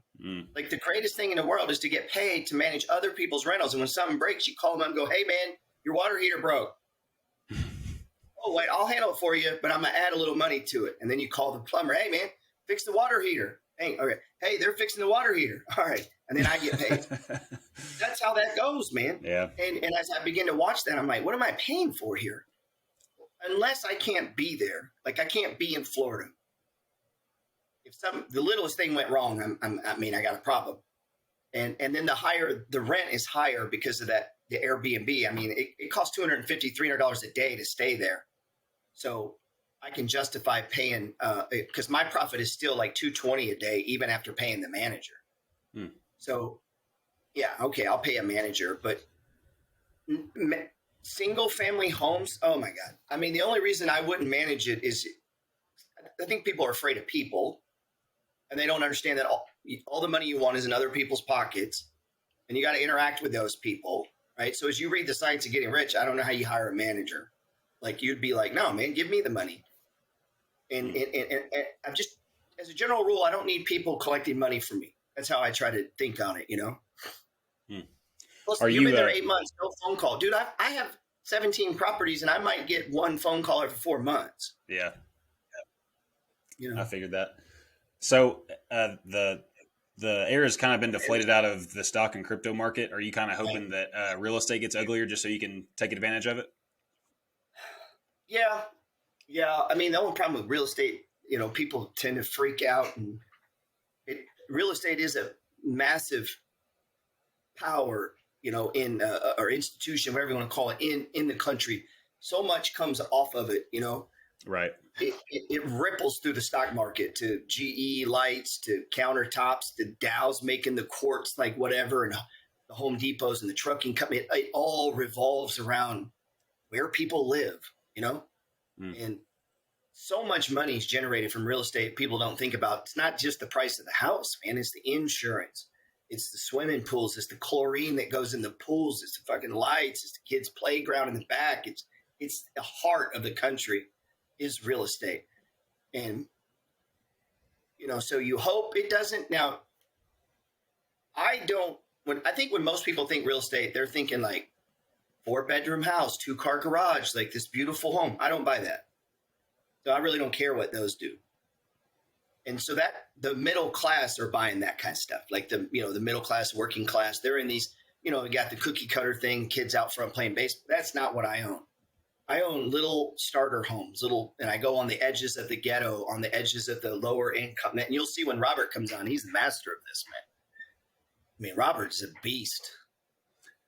Like the greatest thing in the world is to get paid to manage other people's rentals. And when something breaks, you call them up and go, hey, man, your water heater broke. Oh, wait, I'll handle it for you, but I'm going to add a little money to it. And then you call the plumber. Hey, man, fix the water heater. Hey, okay. Hey, they're fixing the water heater. All right. And then I get paid. That's how that goes, man. Yeah. And as I begin to watch that, I'm like, what am I paying for here? Unless I can't be there, like I can't be in Florida. If the littlest thing went wrong, I got a problem. And then the rent is higher because of that, the Airbnb. I mean, it costs $250, $300 a day to stay there. So I can justify paying, because my profit is still like $220 a day, even after paying the manager. So yeah, okay, I'll pay a manager, but Single family homes. Oh my God. I mean, the only reason I wouldn't manage it is I think people are afraid of people and they don't understand that all the money you want is in other people's pockets and you got to interact with those people. Right. So as you read the Science of Getting Rich, I don't know how you hire a manager. Like you'd be like, no, man, give me the money. And I'm just, as a general rule, I don't need people collecting money from me. That's how I try to think on it, you know? Plus, you've been there 8 months, no phone call. Dude, I have 17 properties and I might get one phone call every 4 months. Yeah. You know? I figured that. So the air has kind of been deflated out of the stock and crypto market. Are you kind of hoping that real estate gets uglier just so you can take advantage of it? Yeah. Yeah. I mean, the only problem with real estate, you know, people tend to freak out, and real estate is a massive power, you know, in or institution, whatever you want to call it, in the country. So much comes off of it, you know. Right. It ripples through the stock market to GE lights, to countertops, to Dow's making the quartz, like whatever, and the Home Depots and the trucking company. It all revolves around where people live, you know. And so much money is generated from real estate. People don't think about. It's not just the price of the house, man. It's the insurance. It's the swimming pools. It's the chlorine that goes in the pools. It's the fucking lights. It's the kids' playground in the back. It's the heart of the country is real estate. And, you know, so you hope it doesn't. Now, I think when most people think real estate, they're thinking like 4-bedroom house, 2-car garage, like this beautiful home. I don't buy that. So I really don't care what those do. And so that the middle class are buying that kind of stuff, like the middle class, working class. They're in these, you know, we got the cookie cutter thing, kids out front playing baseball. That's not what I own. I own little starter homes, and I go on the edges of the ghetto, on the edges of the lower income. And you'll see when Robert comes on, he's the master of this, man. I mean, Robert's a beast.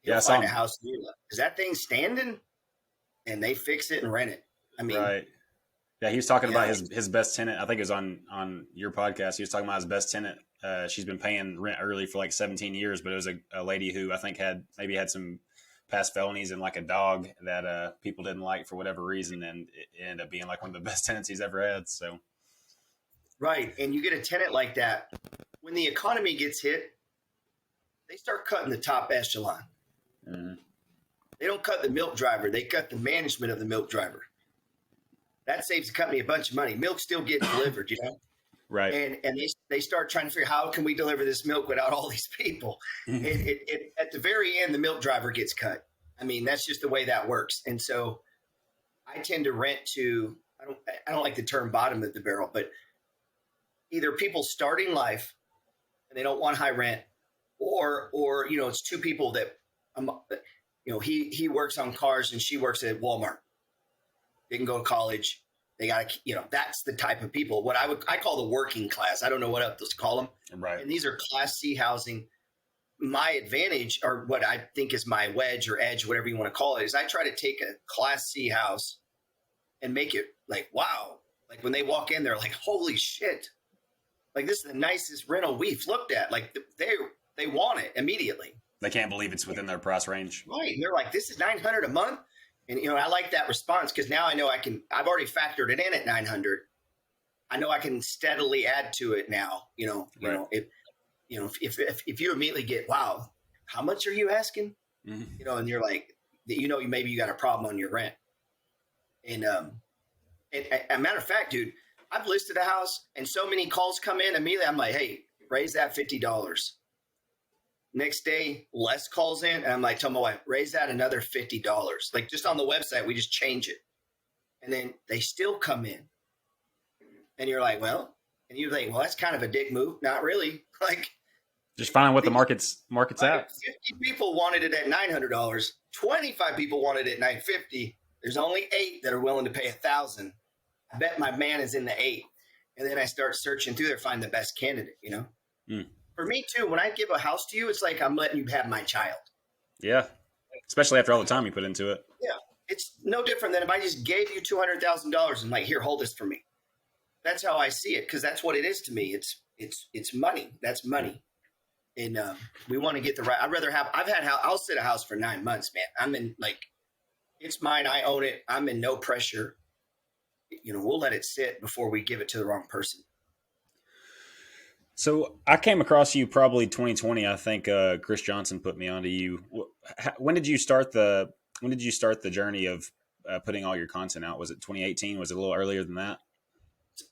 He'll find a house near that. Is that thing standing? And they fix it and rent it. I mean, right. Yeah, he was talking about his best tenant. I think it was on your podcast. He was talking about his best tenant. She's been paying rent early for like 17 years, but it was a lady who I think had some past felonies and like a dog that people didn't like for whatever reason, and it ended up being like one of the best tenants he's ever had. So, right, and you get a tenant like that when the economy gets hit, they start cutting the top echelon. Mm-hmm. They don't cut the milk driver; they cut the management of the milk driver. That saves the company a bunch of money. Milk still gets delivered, you know? Right. And they start trying to figure out how can we deliver this milk without all these people? At the very end, the milk driver gets cut. I mean, that's just the way that works. And so I tend to rent to, I don't like the term bottom of the barrel, but either people starting life and they don't want high rent, or you know, it's two people that, you know, he works on cars and she works at Walmart. They can go to college. They got to, you know, that's the type of people. What I call the working class. I don't know what else to call them. Right. And these are Class C housing. My advantage, or what I think is my wedge or edge, whatever you want to call it, is I try to take a Class C house and make it like, wow. Like when they walk in, they're like, holy shit. Like this is the nicest rental we've looked at. Like they want it immediately. They can't believe it's within their price range. Right. And they're like, this is $900 a month. And, you know, I like that response because now I know I've already factored it in at 900. I know I can steadily add to it now, you know, if you immediately get, wow, how much are you asking? Mm-hmm. You know, and you're like, you know, maybe you got a problem on your rent. And a matter of fact, dude, I've listed a house and so many calls come in immediately. I'm like, hey, raise that $50. Next day, Les calls in, and I'm like, tell my wife, raise that another $50. Like just on the website, we just change it. And then they still come in. And you're like, well, and you think, well, that's kind of a dick move. Not really. Like just find what the market's at. 50 people wanted it at $900. 25 people wanted it at $950. There's only 8 that are willing to pay $1,000. I bet my man is in the 8. And then I start searching through there, find the best candidate, you know? Mm. For me, too, when I give a house to you, it's like I'm letting you have my child. Yeah, especially after all the time you put into it. Yeah, it's no different than if I just gave you $200,000 and like, here, hold this for me. That's how I see it because that's what it is to me. It's money. That's money. And we want to get the right. I'll sit a house for 9 months, man. I'm in like, it's mine. I own it. I'm in no pressure. We'll let it sit before we give it to the wrong person. So I came across you probably 2020. I think Chris Johnson put me onto you. When did you start the journey of putting all your content out? Was it 2018? Was it a little earlier than that?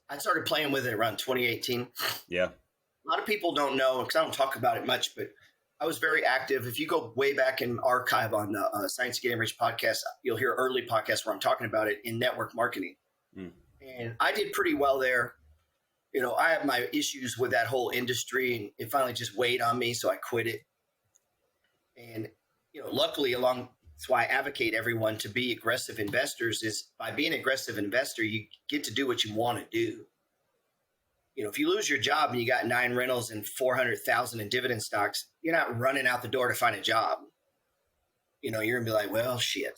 I started playing with it around 2018. Yeah. A lot of people don't know because I don't talk about it much, but I was very active. If you go way back in archive on the Science Getting Rich podcast, you'll hear early podcasts where I'm talking about it in network marketing. And I did pretty well there. I have my issues with that whole industry, and it finally just weighed on me, so I quit it. And, luckily that's why I advocate everyone to be aggressive investors is by being an aggressive investor, you get to do what you want to do. If you lose your job and you got 9 rentals and 400,000 in dividend stocks, you're not running out the door to find a job. You're going to be like, well, shit.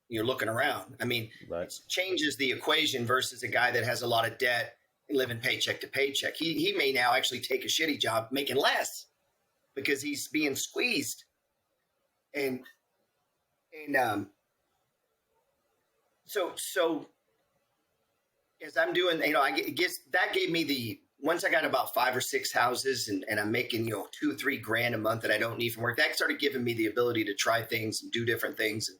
You're looking around. I mean, right. It changes the equation versus a guy that has a lot of debt and living paycheck to paycheck. He may now actually take a shitty job making less because he's being squeezed. And so as I'm doing, that gave me once I got about 5 or 6 houses and I'm making, $2-3 grand a month that I don't need from work, that started giving me the ability to try things and do different things.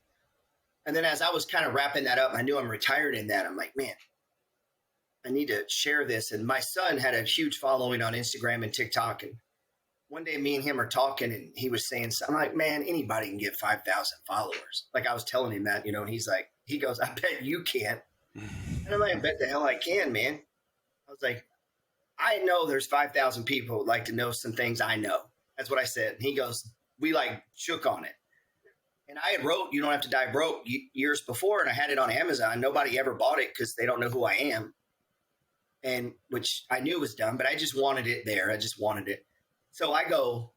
And then as I was kind of wrapping that up, I knew I'm retired in that. I'm like, man, I need to share this. And my son had a huge following on Instagram and TikTok. And one day me and him are talking and he was saying something like, man, anybody can get 5,000 followers. Like I was telling him that, and he goes, I bet you can't. And I'm like, I bet the hell I can, man. I was like, I know there's 5,000 people who'd like to know some things I know. That's what I said. And he goes, we shook on it. And I had wrote, You Don't Have to Die Broke years before, and I had it on Amazon. Nobody ever bought it because they don't know who I am. And which I knew was dumb, but I just wanted it there. I just wanted it. So I go,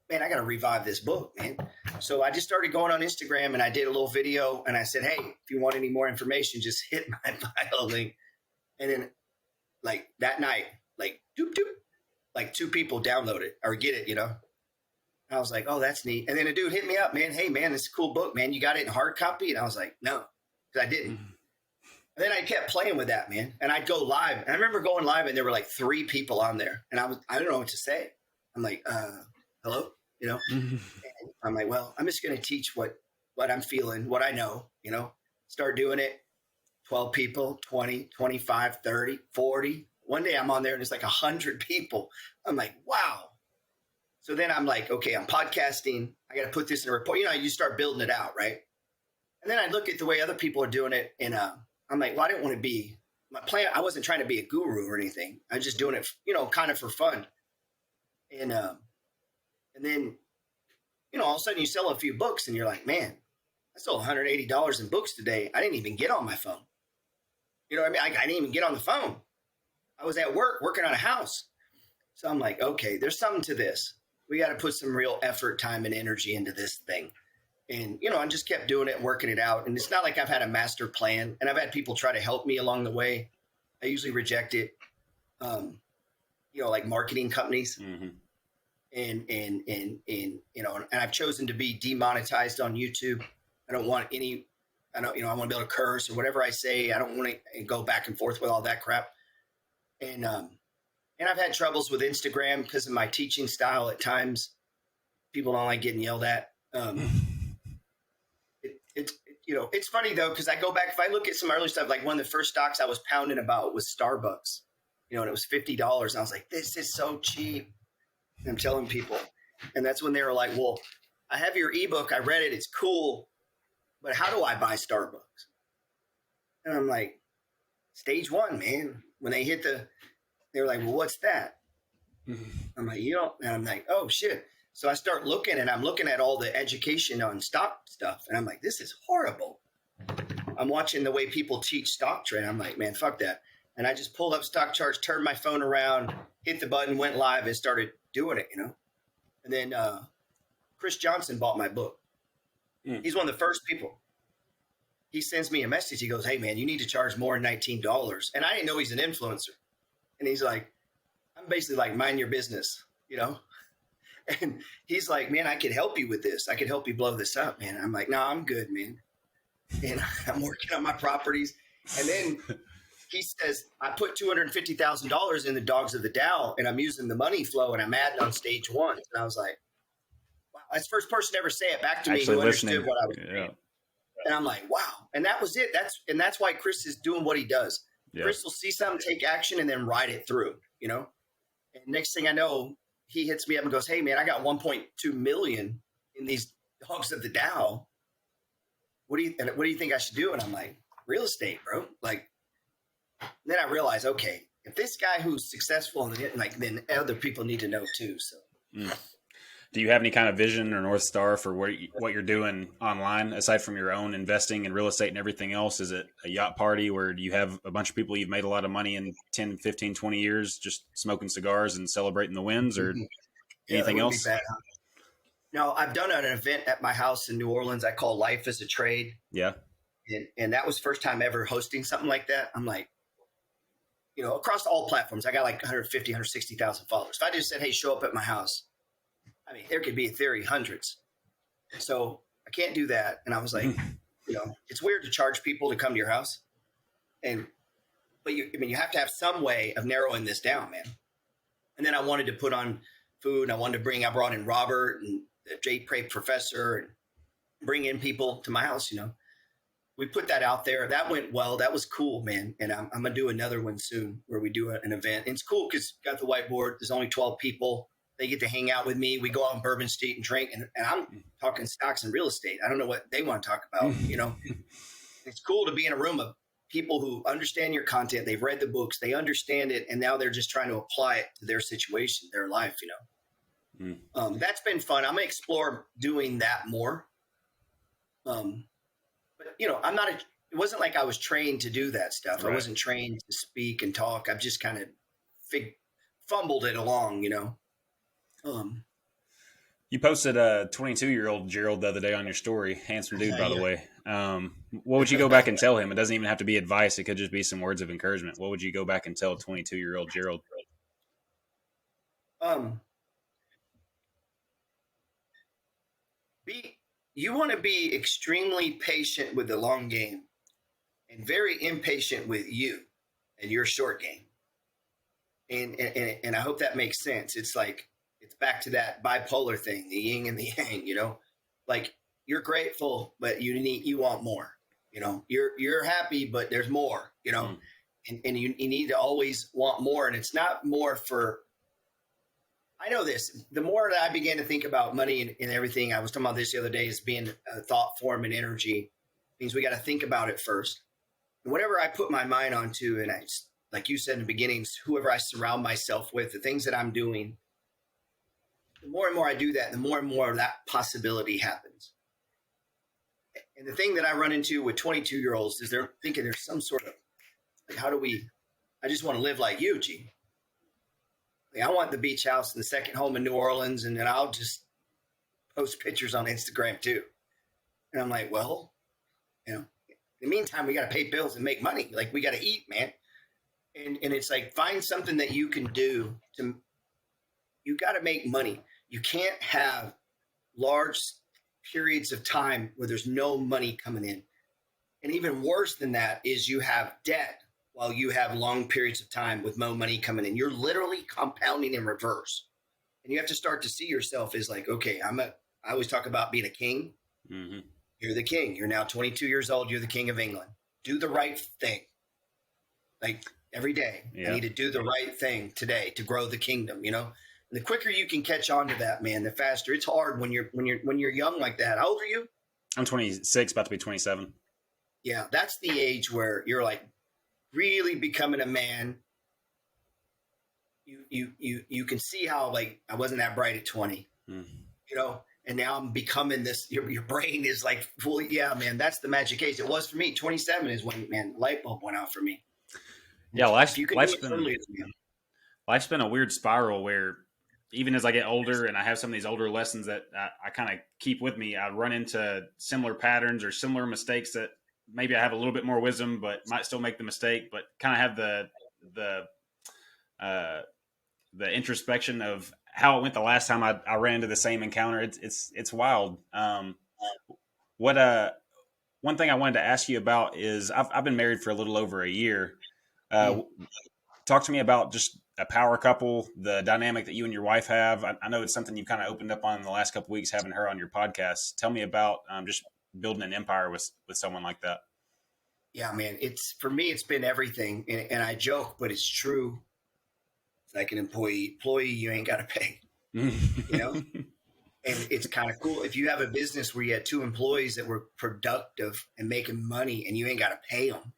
man, I got to revive this book, man. So I just started going on Instagram and I did a little video and I said, hey, if you want any more information, just hit my bio link. And then like that night, like doop, doop, like 2 people download it or get it, And I was like, oh, that's neat. And then a dude hit me up, man. Hey, man, this is a cool book, man. You got it in hard copy? And I was like, no, because I didn't. And then I kept playing with that, man. And I'd go live. And I remember going live and there were like 3 people on there. And I don't know what to say. I'm like, hello, And I'm like, well, I'm just going to teach what I'm feeling, what I know, start doing it. 12 people, 20, 25, 30, 40. One day I'm on there and it's like 100 people. I'm like, wow. So then I'm like, okay, I'm podcasting. I got to put this in a report. You start building it out, right? And then I look at the way other people are doing it. And I'm like, well, I didn't want to be my plan. I wasn't trying to be a guru or anything. I was just doing it, kind of for fun. And then, all of a sudden you sell a few books and you're like, man, I sold $180 in books today. I didn't even get on my phone. You know what I mean? I didn't even get on the phone. I was at work working on a house. So I'm like, okay, there's something to this. We got to put some real effort, time, and energy into this thing. And, I just kept doing it and working it out. And it's not like I've had a master plan. And I've had people try to help me along the way. I usually reject it. Like marketing companies. Mm-hmm. And I've chosen to be demonetized on YouTube. I don't want I want to be able to curse or whatever I say. I don't want to go back and forth with all that crap. And I've had troubles with Instagram because of my teaching style at times. People don't like getting yelled at. It's funny though, because I go back, if I look at some early stuff, like one of the first stocks I was pounding about was Starbucks, and it was $50. And I was like, this is so cheap. And I'm telling people. And that's when they were like, well, I have your ebook. I read it. It's cool. But how do I buy Starbucks? And I'm like, stage 1, man. When they hit they were like, well, what's that? I'm like, and I'm like, oh shit. So I start looking and I'm looking at all the education on stock stuff. And I'm like, this is horrible. I'm watching the way people teach stock trade. I'm like, man, fuck that. And I just pulled up stock charts, turned my phone around, hit the button, went live and started doing it, And then Chris Johnson bought my book. He's one of the first people. He sends me a message. He goes, hey, man, you need to charge more than $19. And I didn't know he's an influencer. And he's like, I'm basically like, mind your business, And he's like, man, I could help you with this. I could help you blow this up, man. I'm like, no, I'm good, man. And I'm working on my properties. And then he says, I put $250,000 in the Dogs of the Dow, and I'm using the money flow, and I'm adding on stage one. And I was like, wow, that's the first person to ever say it back to me who understood what I was saying. And I'm like, wow. And that was it. That's why Chris is doing what he does. Yeah. Chris will see something, take action, and then ride it through, you know? And next thing I know, he hits me up and goes, hey, man, I got 1.2 million in these Dogs of the Dow. What do you think I should do? And I'm like, real estate, bro. Like, then I realized, okay, if this guy who's successful, then other people need to know too. So, do you have any kind of vision or North Star for what you're doing online aside from your own investing in real estate and everything else? Is it a yacht party where do you have a bunch of people you've made a lot of money in 10, 15, 20 years just smoking cigars and celebrating the wins, or anything else? Be bad, huh? No, I've done an event at my house in New Orleans I call Life as a Trade. Yeah. And that was the first time ever hosting something like that. I'm like, you know, across all platforms, I got like 150, 160,000 followers. If I just said, hey, show up at my house, I mean, there could be in theory hundreds. So I can't do that. And I was like, you know, it's weird to charge people to come to your house. But you have to have some way of narrowing this down, man. And then I wanted to put on food. And I brought in Robert and the J. Prey professor and bring in people to my house, you know. We put that out there. That went well. That was cool, man. And I'm going to do another one soon where we do an event. And it's cool because got the whiteboard. There's only 12 people. They get to hang out with me. We go out on Bourbon Street and drink. And I'm talking stocks and real estate. I don't know what they want to talk about, you know. It's cool to be in a room of people who understand your content. They've read the books. They understand it. And now they're just trying to apply it to their situation, their life, you know. That's been fun. I'm going to explore doing that more. But, you know, it wasn't like I was trained to do that stuff. Right. I wasn't trained to speak and talk. I've just kind of fumbled it along, you know. You posted a 22-year-old Gerald the other day on your story. Handsome dude, by the way. What would you go back and tell him? It doesn't even have to be advice. It could just be some words of encouragement. What would you go back and tell 22-year-old Gerald? You want to be extremely patient with the long game and very impatient with you and your short game. And I hope that makes sense. It's like, it's back to that bipolar thing, the yin and the yang, you know, like you're grateful, but you want more, you know, you're happy, but there's more, you know, and you need to always want more. And it's not more for, I know this, the more that I began to think about money and everything, I was talking about this the other day, is being a thought form and energy means we got to think about it first. And whatever I put my mind onto, and like you said in the beginning, whoever I surround myself with, the things that I'm doing, the more and more I do that, the more and more that possibility happens. And the thing that I run into with 22-year-olds is they're thinking there's some sort of, like, I just want to live like you, G. I want the beach house and the second home in New Orleans, and then I'll just post pictures on Instagram too. And I'm like, well, you know, in the meantime, we got to pay bills and make money. Like, we got to eat, man. And it's like, find something that you can do you got to make money. You can't have large periods of time where there's no money coming in. And even worse than that is you have debt while you have long periods of time with no money coming in. You're literally compounding in reverse. And you have to start to see yourself as like, okay, I always talk about being a king. Mm-hmm. You're the king. You're now 22 years old. You're the king of England. Do the right thing. Like every day, I need to do the right thing today to grow the kingdom, you know? And the quicker you can catch on to that, man, the faster. It's hard when you're young like that. How old are you? I'm 26, about to be 27. Yeah, that's the age where you're like, really becoming a man. You can see how, like, I wasn't that bright at 20, you know, and now I'm becoming this. Your brain is like, well, yeah, man, that's the magic age. It was for me. 27 is when, man, light bulb went out for me. Yeah, life's been a weird spiral where even as I get older and I have some of these older lessons that I kind of keep with me, I run into similar patterns or similar mistakes that maybe I have a little bit more wisdom, but might still make the mistake, but kind of have the introspection of how it went the last time I ran into the same encounter. It's wild. What one thing I wanted to ask you about is I've been married for a little over a year. Uh, Mm. Talk to me about just a power couple, the dynamic that you and your wife have. I know it's something you've kind of opened up on in the last couple of weeks, having her on your podcast. Tell me about just building an empire with someone like that. Yeah, man. It's for me. It's been everything, and I joke, but it's true. It's like an employee you ain't got to pay. You know, and it's kind of cool if you have a business where you had two employees that were productive and making money, and you ain't got to pay them.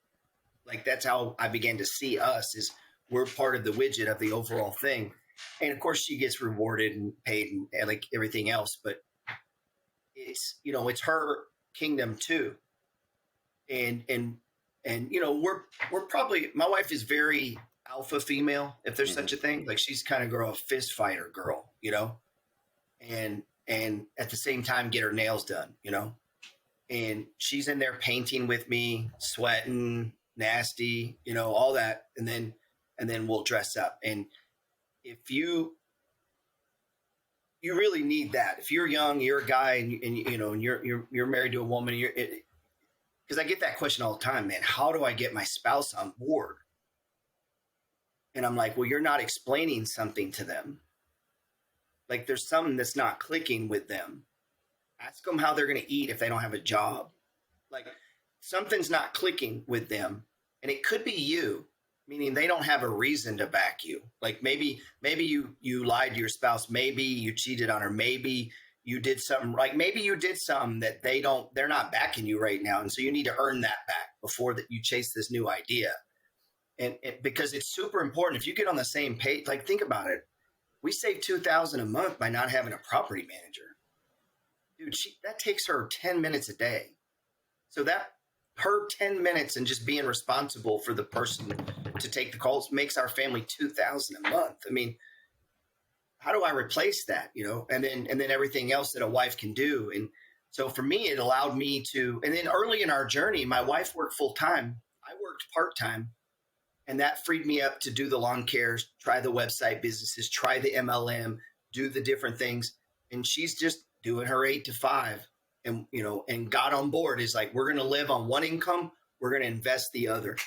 Like that's how I began to see us is we're part of the widget of the overall thing, and of course she gets rewarded and paid and like everything else, but it's her kingdom too, and we're probably my wife is very alpha female if there's Mm-hmm. such a thing, like she's kind of girl, a fist fighter girl, and at the same time get her nails done, and she's in there painting with me, sweating, nasty, all that, and then we'll dress up. And if you really need that, if you're young, you're a guy, and you're married to a woman, because I get that question all the time, man. How do I get my spouse on board? And I'm like, well, you're not explaining something to them. Like there's something that's not clicking with them. Ask them how they're going to eat if they don't have a job. Like something's not clicking with them, and it could be you, meaning they don't have a reason to back you. Like maybe you lied to your spouse, maybe you cheated on her, maybe you did something, like maybe you did something that they're not backing you right now, and so you need to earn that back before that you chase this new idea. And because it's super important if you get on the same page. Like think about it, we save $2,000 a month by not having a property manager. Dude, that takes her 10 minutes a day. So that her 10 minutes and just being responsible for the person to take the calls makes our family $2,000 a month. I mean, how do I replace that? And then everything else that a wife can do. And so for me, it allowed me to. And then early in our journey, my wife worked full time. I worked part time, and that freed me up to do the lawn cares, try the website businesses, try the MLM, do the different things. And she's just doing her 8 to 5. And got on board is like, we're going to live on one income. We're going to invest the other.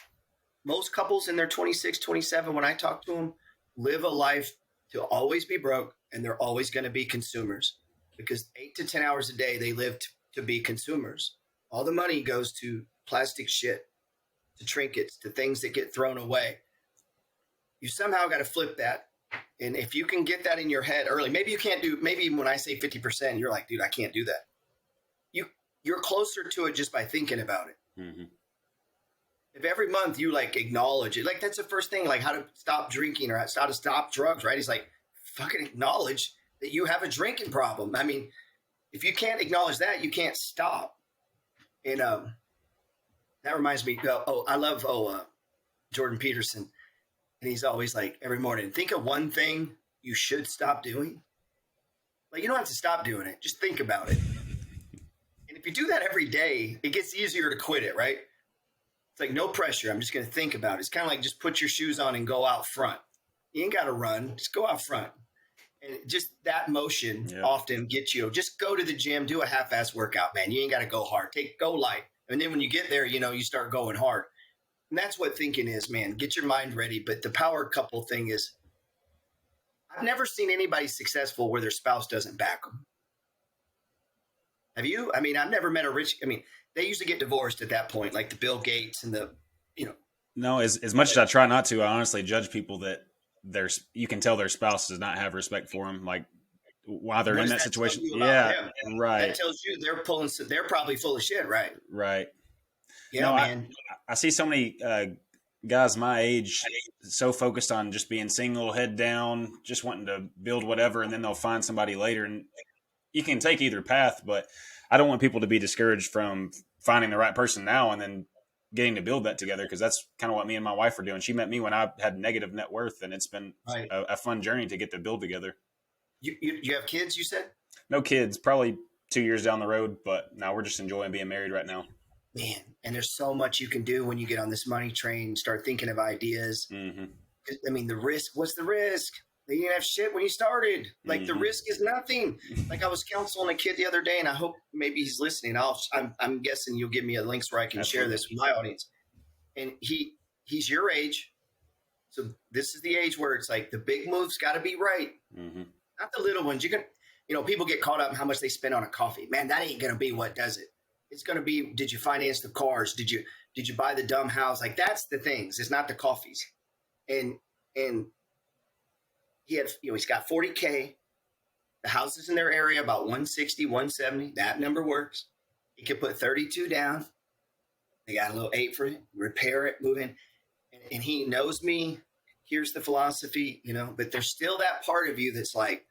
Most couples in their 26, 27, when I talk to them, live a life to always be broke, and they're always going to be consumers because 8 to 10 hours a day, they live to be consumers. All the money goes to plastic shit, to trinkets, to things that get thrown away. You somehow got to flip that. And if you can get that in your head early, maybe you can't do, maybe when I say 50%, you're like, dude, I can't do that. You're closer to it just by thinking about it. Mm-hmm. If every month you like acknowledge it, like that's the first thing, like how to stop drinking or how to stop drugs, right? He's like, fucking acknowledge that you have a drinking problem. I mean, if you can't acknowledge that, you can't stop. And that reminds me, I love Jordan Peterson. And he's always like, every morning, think of one thing you should stop doing. Like, you don't have to stop doing it. Just think about it. And if you do that every day, it gets easier to quit it, right? It's like no pressure. I'm just going to think about it. It's kind of like just put your shoes on and go out front. You ain't got to run. Just go out front. And just that motion often gets you. Just go to the gym, do a half-ass workout, man. You ain't got to go hard. Go light. And then when you get there, you start going hard. And that's what thinking is, man. Get your mind ready. But the power couple thing is, I've never seen anybody successful where their spouse doesn't back them. Have you? I mean, I've never met they usually get divorced at that point, like the Bill Gates and No, as much as I try not to, I honestly judge people that you can tell their spouse does not have respect for them. Like while they're in that situation. Yeah, right. That tells you they're probably full of shit, right? Right. Yeah, no, man. I see so many guys my age so focused on just being single, head down, just wanting to build whatever, and then they'll find somebody later. And you can take either path, but I don't want people to be discouraged from finding the right person now and then getting to build that together, because that's kind of what me and my wife are doing. She met me when I had negative net worth, and it's been a fun journey to get to build together. You have kids, you said? No kids, probably 2 years down the road, but now we're just enjoying being married right now. Man, and there's so much you can do when you get on this money train, start thinking of ideas. Mm-hmm. I mean, the risk, what's the risk? They didn't have shit when you started. Like the Mm-hmm. risk is nothing. Like I was counseling a kid the other day, and I hope maybe he's listening. I'm guessing you'll give me a links where I can share Absolutely. this with my audience. And he's your age, so this is the age where it's like the big moves got to be right, Mm-hmm. not the little ones. You can, people get caught up in how much they spend on a coffee. Man, that ain't gonna be what does it. It's gonna be, did you finance the cars? Did you buy the dumb house? Like that's the things. It's not the coffees. And he's got 40K. The houses in their area about 160, 170. That number works. He could put 32 down. They got a little 8 for it, repair it, move in. And he knows me. Here's the philosophy, but there's still that part of you that's like,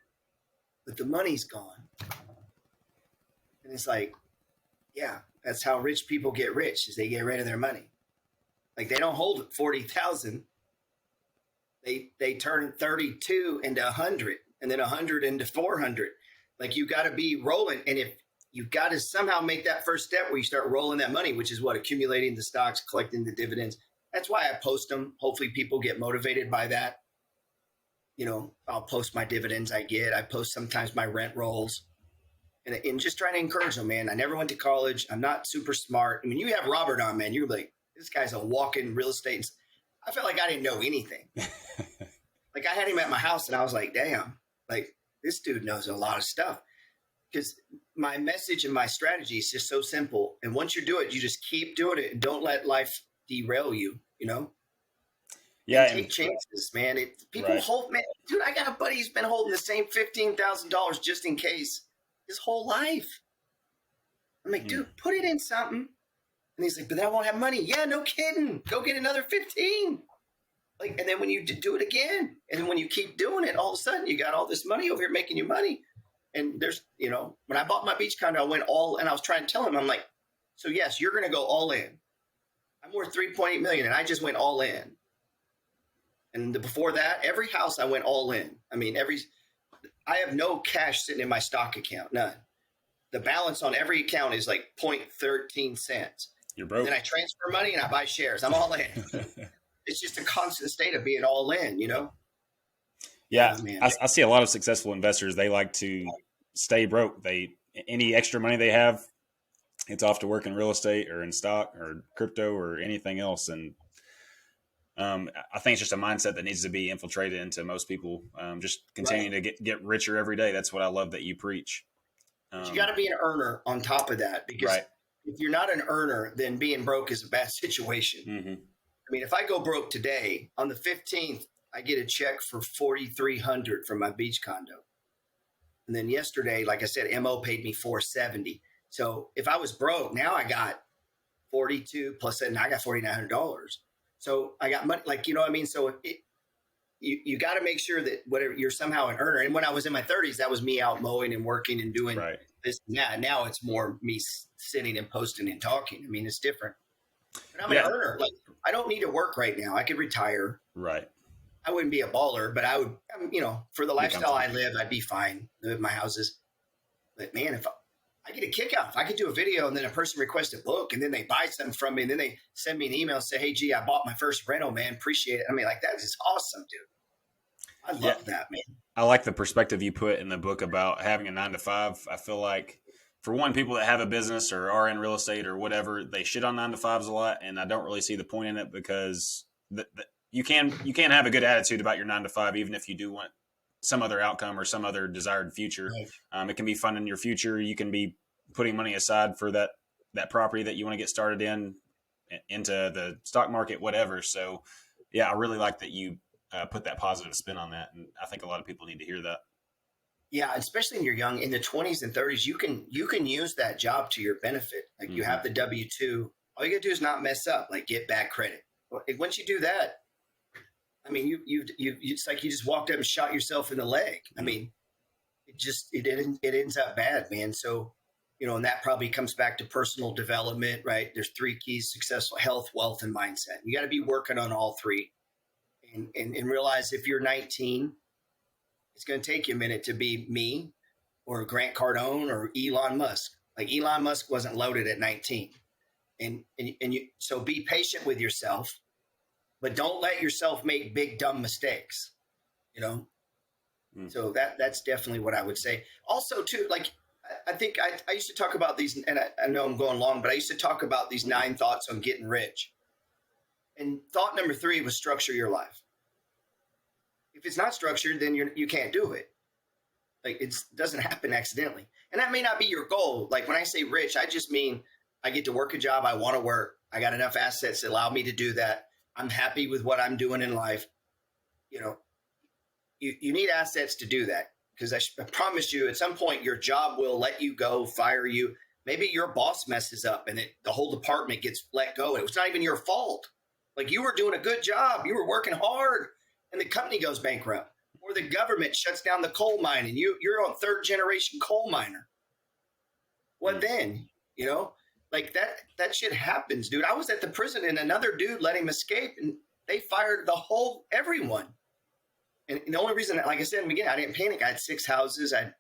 but the money's gone. And it's like, yeah, that's how rich people get rich, is they get rid of their money. Like they don't hold 40,000. They turn 32 into 100 and then 100 into 400. Like you got to be rolling. And if you got to somehow make that first step where you start rolling that money, which is what, accumulating the stocks, collecting the dividends. That's why I post them. Hopefully people get motivated by that. I'll post my dividends I get. I post sometimes my rent rolls and just trying to encourage them, man. I never went to college. I'm not super smart. I mean, you have Robert on, man. You're like, this guy's a walk-in real estate. I felt like I didn't know anything. Like I had him at my house and I was like, damn, like this dude knows a lot of stuff. Because my message and my strategy is just so simple. And once you do it, you just keep doing it and don't let life derail you, Yeah. And take chances, man. People right. hold, man, dude, I got a buddy who's been holding the same $15,000 just in case his whole life. I'm like, dude, put it in something. And he's like, but then I won't have money. Yeah, no kidding. Go get another 15. Like, and then when you do it again, and then when you keep doing it, all of a sudden you got all this money over here making you money. And there's, when I bought my beach condo, I went all, and I was trying to tell him, I'm like, so yes, you're going to go all in. I'm worth 3.8 million, and I just went all in. And before that, every house I went all in. I mean, I have no cash sitting in my stock account, none. The balance on every account is like 0.13 cents. You're broke. And then I transfer money and I buy shares. I'm all in. It's just a constant state of being all in, Yeah, man. I see a lot of successful investors. They like to stay broke. Any extra money they have, it's off to work in real estate or in stock or crypto or anything else. And I think it's just a mindset that needs to be infiltrated into most people. Just continuing to get richer every day. That's what I love that you preach. But you got to be an earner on top of that, because if you're not an earner, then being broke is a bad situation. Mm-hmm. I mean, if I go broke today, on the 15th, I get a check for $4,300 from my beach condo. And then yesterday, like I said, MO paid me $470. So if I was broke, now I got 42 plus that, and I got $4,900. So I got money, like, you know what I mean? So you got to make sure that whatever you're somehow an earner. And when I was in my 30s, that was me out mowing and working and doing this and that. Now it's more me sitting and posting and talking. I mean, it's different. But I'm an earner. Like, I don't need to work right now. I could retire. Right. I wouldn't be a baller, but I would, for the lifestyle I live, I'd be fine with my houses. But man, if I get a kick out, if I could do a video and then a person requests a book and then they buy something from me and then they send me an email and say, hey, G, I bought my first rental, man. Appreciate it. I mean, like, that is awesome, dude. I love that, man. I like the perspective you put in the book about having a 9-to-5. I feel like, for one, people that have a business or are in real estate or whatever, they shit on 9-to-5s a lot, and I don't really see the point in it, because you can have a good attitude about your 9-to-5 even if you do want some other outcome or some other desired future. Right. It can be fun in your future. You can be putting money aside for that property that you want to get started into the stock market, whatever. So, yeah, I really like that you put that positive spin on that, and I think a lot of people need to hear that. Yeah, especially when you're young, in the 20s and 30s, you can use that job to your benefit. Like, you have the W-2. All you got to do is not mess up, like get back credit. Once you do that, I mean, it's like you just walked up and shot yourself in the leg. I mean, it ends up bad, man. So, and that probably comes back to personal development, right? There's 3 keys: successful health, wealth, and mindset. You got to be working on all 3 and realize if you're 19, it's going to take you a minute to be me or Grant Cardone or Elon Musk. Like, Elon Musk wasn't loaded at 19. And so be patient with yourself, but don't let yourself make big, dumb mistakes. Mm. So that's definitely what I would say. Also, too, like I think I used to talk about these, and I know I'm going long, but I used to talk about these 9 thoughts on getting rich. And thought number 3 was structure your life. If it's not structured, then you can't do it. Like it doesn't happen accidentally. And that may not be your goal. Like when I say rich, I just mean I get to work a job I want to work. I got enough assets that allow me to do that. I'm happy with what I'm doing in life. You know, you need assets to do that because I promise you at some point your job will let you go, fire you. Maybe your boss messes up and the whole department gets let go. And it was not even your fault. Like you were doing a good job. You were working hard and the company goes bankrupt or the government shuts down the coal mine and you're on 3rd generation coal miner. What then? You know, like that shit happens, dude. I was at the prison and another dude let him escape and they fired everyone. And the only reason, like I said in the beginning, I didn't panic. I had 6 houses. I had,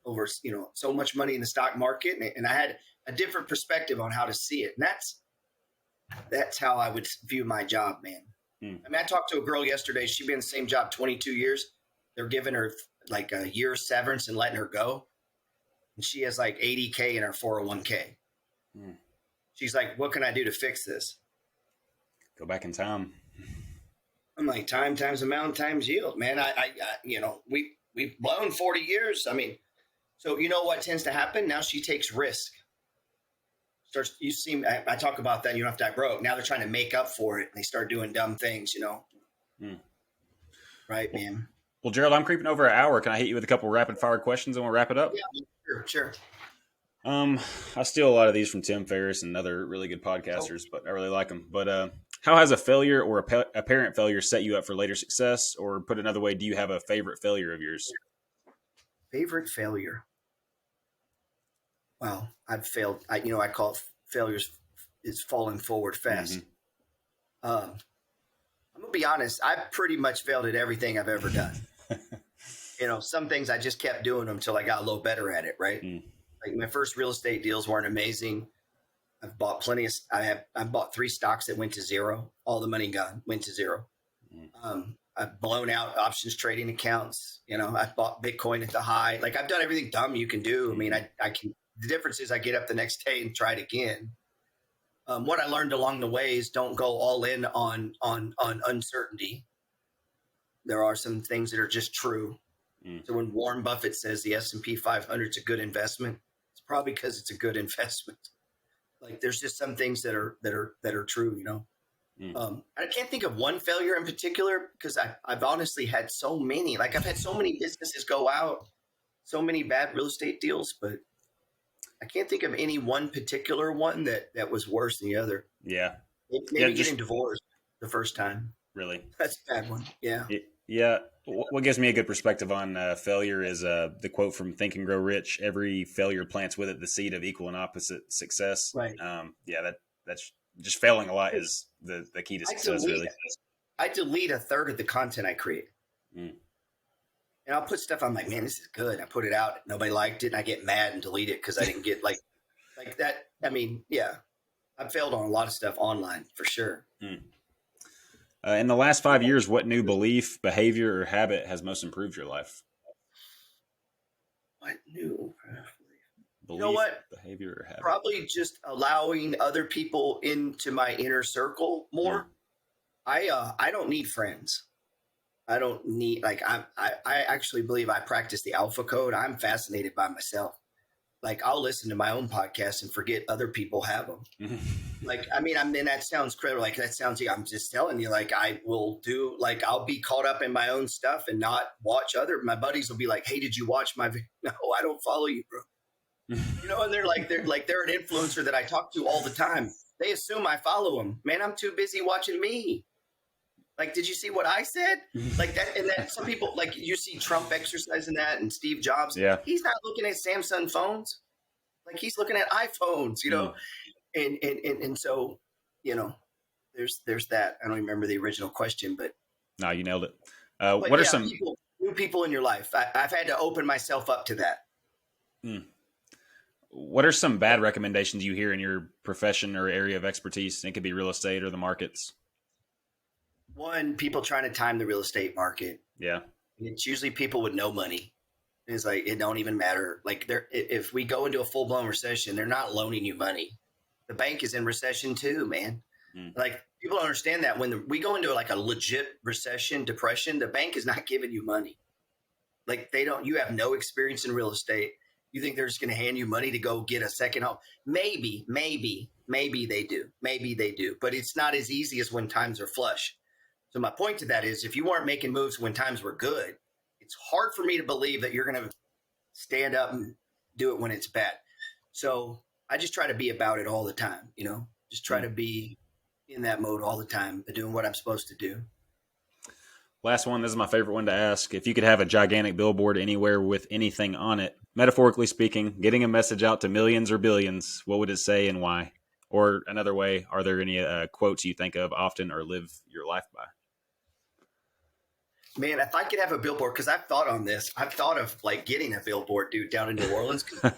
over, so much money in the stock market. And I had a different perspective on how to see it. And that's how I would view my job, man. I mean, I talked to a girl yesterday. She'd been in the same job 22 years. They're giving her like a year's severance and letting her go. And she has like 80K in her 401k. She's like, what can I do to fix this? Go back in time. I'm like, time times amount times yield, man. We've blown 40 years. I mean, so you know what tends to happen? Now she takes risk. I talk about that. You don't have to die broke. Now they're trying to make up for it. And they start doing dumb things, Right, man. Well, Gerald, I'm creeping over an hour. Can I hit you with a couple rapid fire questions and we'll wrap it up? Yeah, sure. I steal a lot of these from Tim Ferriss and other really good podcasters, but I really like them. But how has a failure or apparent failure set you up for later success? Or put another way, do you have a favorite failure of yours? Favorite failure? Well, I've failed. I call it failures is falling forward fast. I'm gonna be honest. I've pretty much failed at everything I've ever done. Some things I just kept doing them until I got a little better at it. Right. Like my first real estate deals weren't amazing. I've bought plenty of. I've bought 3 stocks that went to zero. All the money went to zero. I've blown out options trading accounts. I've bought Bitcoin at the high. Like I've done everything dumb you can do. I mean, I can. The difference is I get up the next day and try it again. What I learned along the way is don't go all in on uncertainty. There are some things that are just true. So when Warren Buffett says the S&P 500 is a good investment, it's probably because it's a good investment. Like there's just some things that are true. I can't think of one failure in particular because I've honestly had so many. Like I've had so many businesses go out, so many bad real estate deals, but I can't think of any one particular one that was worse than the other. Yeah. Maybe getting divorced the first time. Really? That's a bad one. Yeah. Yeah. What gives me a good perspective on failure is the quote from Think and Grow Rich. Every failure plants with it the seed of equal and opposite success. Right. That's just failing a lot is the key to success, really. I delete a third of the content I create. And I'll put stuff, I'm like, man, this is good. I put it out. Nobody liked it. And I get mad and delete it because I didn't get like that. I mean, yeah, I've failed on a lot of stuff online for sure. In the last 5 years, what new belief, behavior, or habit has most improved your life? What new belief, you know what? Behavior, or habit? Probably just allowing other people into my inner circle more. I don't need friends. I don't need I actually believe I practice the alpha code. I'm fascinated by myself. Like I'll listen to my own podcast and forget other people have them. I mean, that sounds credible. Like that sounds, I'm just telling you, like I will do, like I'll be caught up in my own stuff and not watch my buddies will be like, hey, did you watch my video? No, I don't follow you, bro. And they're an influencer that I talk to all the time. They assume I follow them. Man, I'm too busy watching me. Like, did you see what I said? Like that, and that some people, like you see Trump exercising that and Steve Jobs. Yeah. He's not looking at Samsung phones. Like he's looking at iPhones, and so, there's that. I don't remember the original question, but. No, you nailed it. What are some new people in your life? I've had to open myself up to that. What are some bad recommendations you hear in your profession or area of expertise? It could be real estate or the markets. One, people trying to time the real estate market. Yeah. It's usually people with no money. It's like, it don't even matter. Like, if we go into a full blown recession, they're not loaning you money. The bank is in recession too, man. Mm. Like, people don't understand that when we go into like a legit recession, depression, the bank is not giving you money. Like, you have no experience in real estate. You think they're just going to hand you money to go get a second home? Maybe they do. Maybe they do. But it's not as easy as when times are flush. So my point to that is, if you weren't making moves when times were good, it's hard for me to believe that you're going to stand up and do it when it's bad. So I just try to be about it all the time, just try to be in that mode all the time, doing what I'm supposed to do. Last one. This is my favorite one to ask. If you could have a gigantic billboard anywhere with anything on it, metaphorically speaking, getting a message out to millions or billions, what would it say and why? Or another way, are there any quotes you think of often or live your life by? Man, if I could have a billboard, because I've thought on this, I've thought of like getting a billboard, dude, down in New Orleans. Because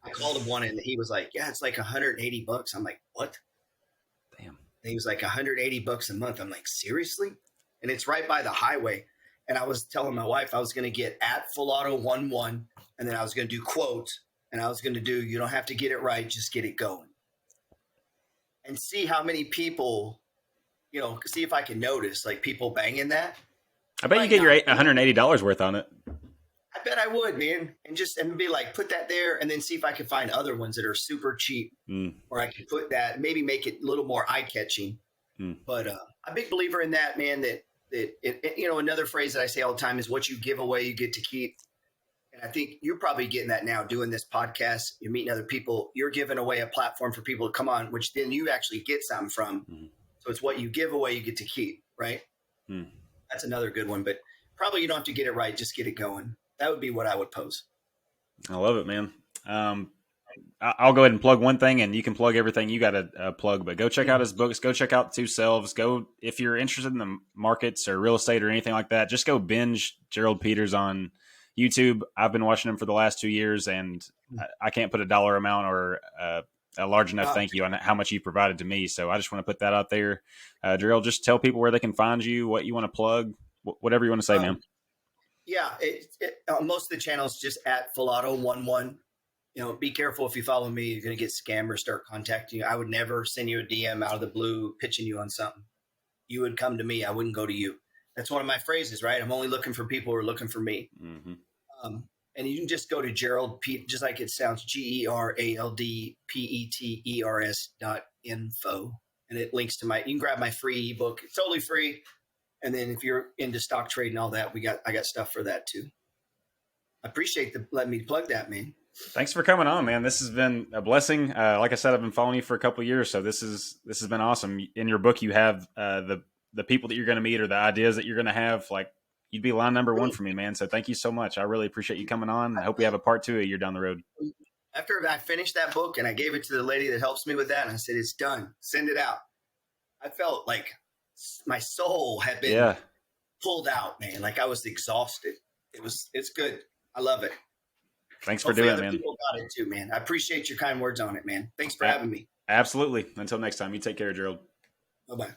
I called him one and he was like, yeah, it's like $180. I'm like, what? Damn. And he was like, $180 a month. I'm like, seriously? And it's right by the highway. And I was telling my wife I was going to get @FullAuto11, and then I was going to do quotes, and I was going to do, you don't have to get it right, just get it going. And see how many people, see if I can notice, like, people banging that. I bet you get your $180 worth on it. I bet I would, man. And be like, put that there, and then see if I can find other ones that are super cheap, or I can put that, maybe make it a little more eye-catching. But I'm a big believer in that, man, that another phrase that I say all the time is, what you give away, you get to keep. And I think you're probably getting that now, doing this podcast. You're meeting other people. You're giving away a platform for people to come on, which then you actually get something from. So it's what you give away, you get to keep, right? That's another good one. But probably you don't have to get it right. Just get it going. That would be what I would pose. I love it, man. I'll go ahead and plug one thing, and you can plug everything you got to plug. But go check out his books. Go check out Selves. Go, if you're interested in the markets or real estate or anything like that, just go binge Gerald Peters on YouTube. I've been watching him for the last 2 years, and I can't put a dollar amount or a large enough thank you on how much you provided to me. So I just want to put that out there. Gerald, just tell people where they can find you, what you want to plug, whatever you want to say, man. Yeah, most of the channels just @FullAuto11. Be careful if you follow me, you're going to get scammed or start contacting you. I would never send you a DM out of the blue pitching you on something. You would come to me. I wouldn't go to you. That's one of my phrases, right? I'm only looking for people who are looking for me. And you can just go to Gerald Peters, just like it sounds, GeraldPeters.info. And it links to you can grab my free ebook. It's totally free. And then if you're into stock trade and all that, I got stuff for that too. I appreciate letting me plug that, man. Thanks for coming on, man. This has been a blessing. Like I said, I've been following you for a couple of years, so this has been awesome. In your book, you have the people that you're going to meet or the ideas that you're going to have. Like, you'd be line number one for me, man. So thank you so much. I really appreciate you coming on. I hope we have a part 2 a year down the road. After I finished that book and I gave it to the lady that helps me with that, and I said, it's done. Send it out. I felt like my soul had been pulled out, man. Like I was exhausted. It's good. I love it. Thanks for doing it, man. People got it too, man. I appreciate your kind words on it, man. Thanks for having me. Absolutely. Until next time, you take care, Gerald. Bye-bye.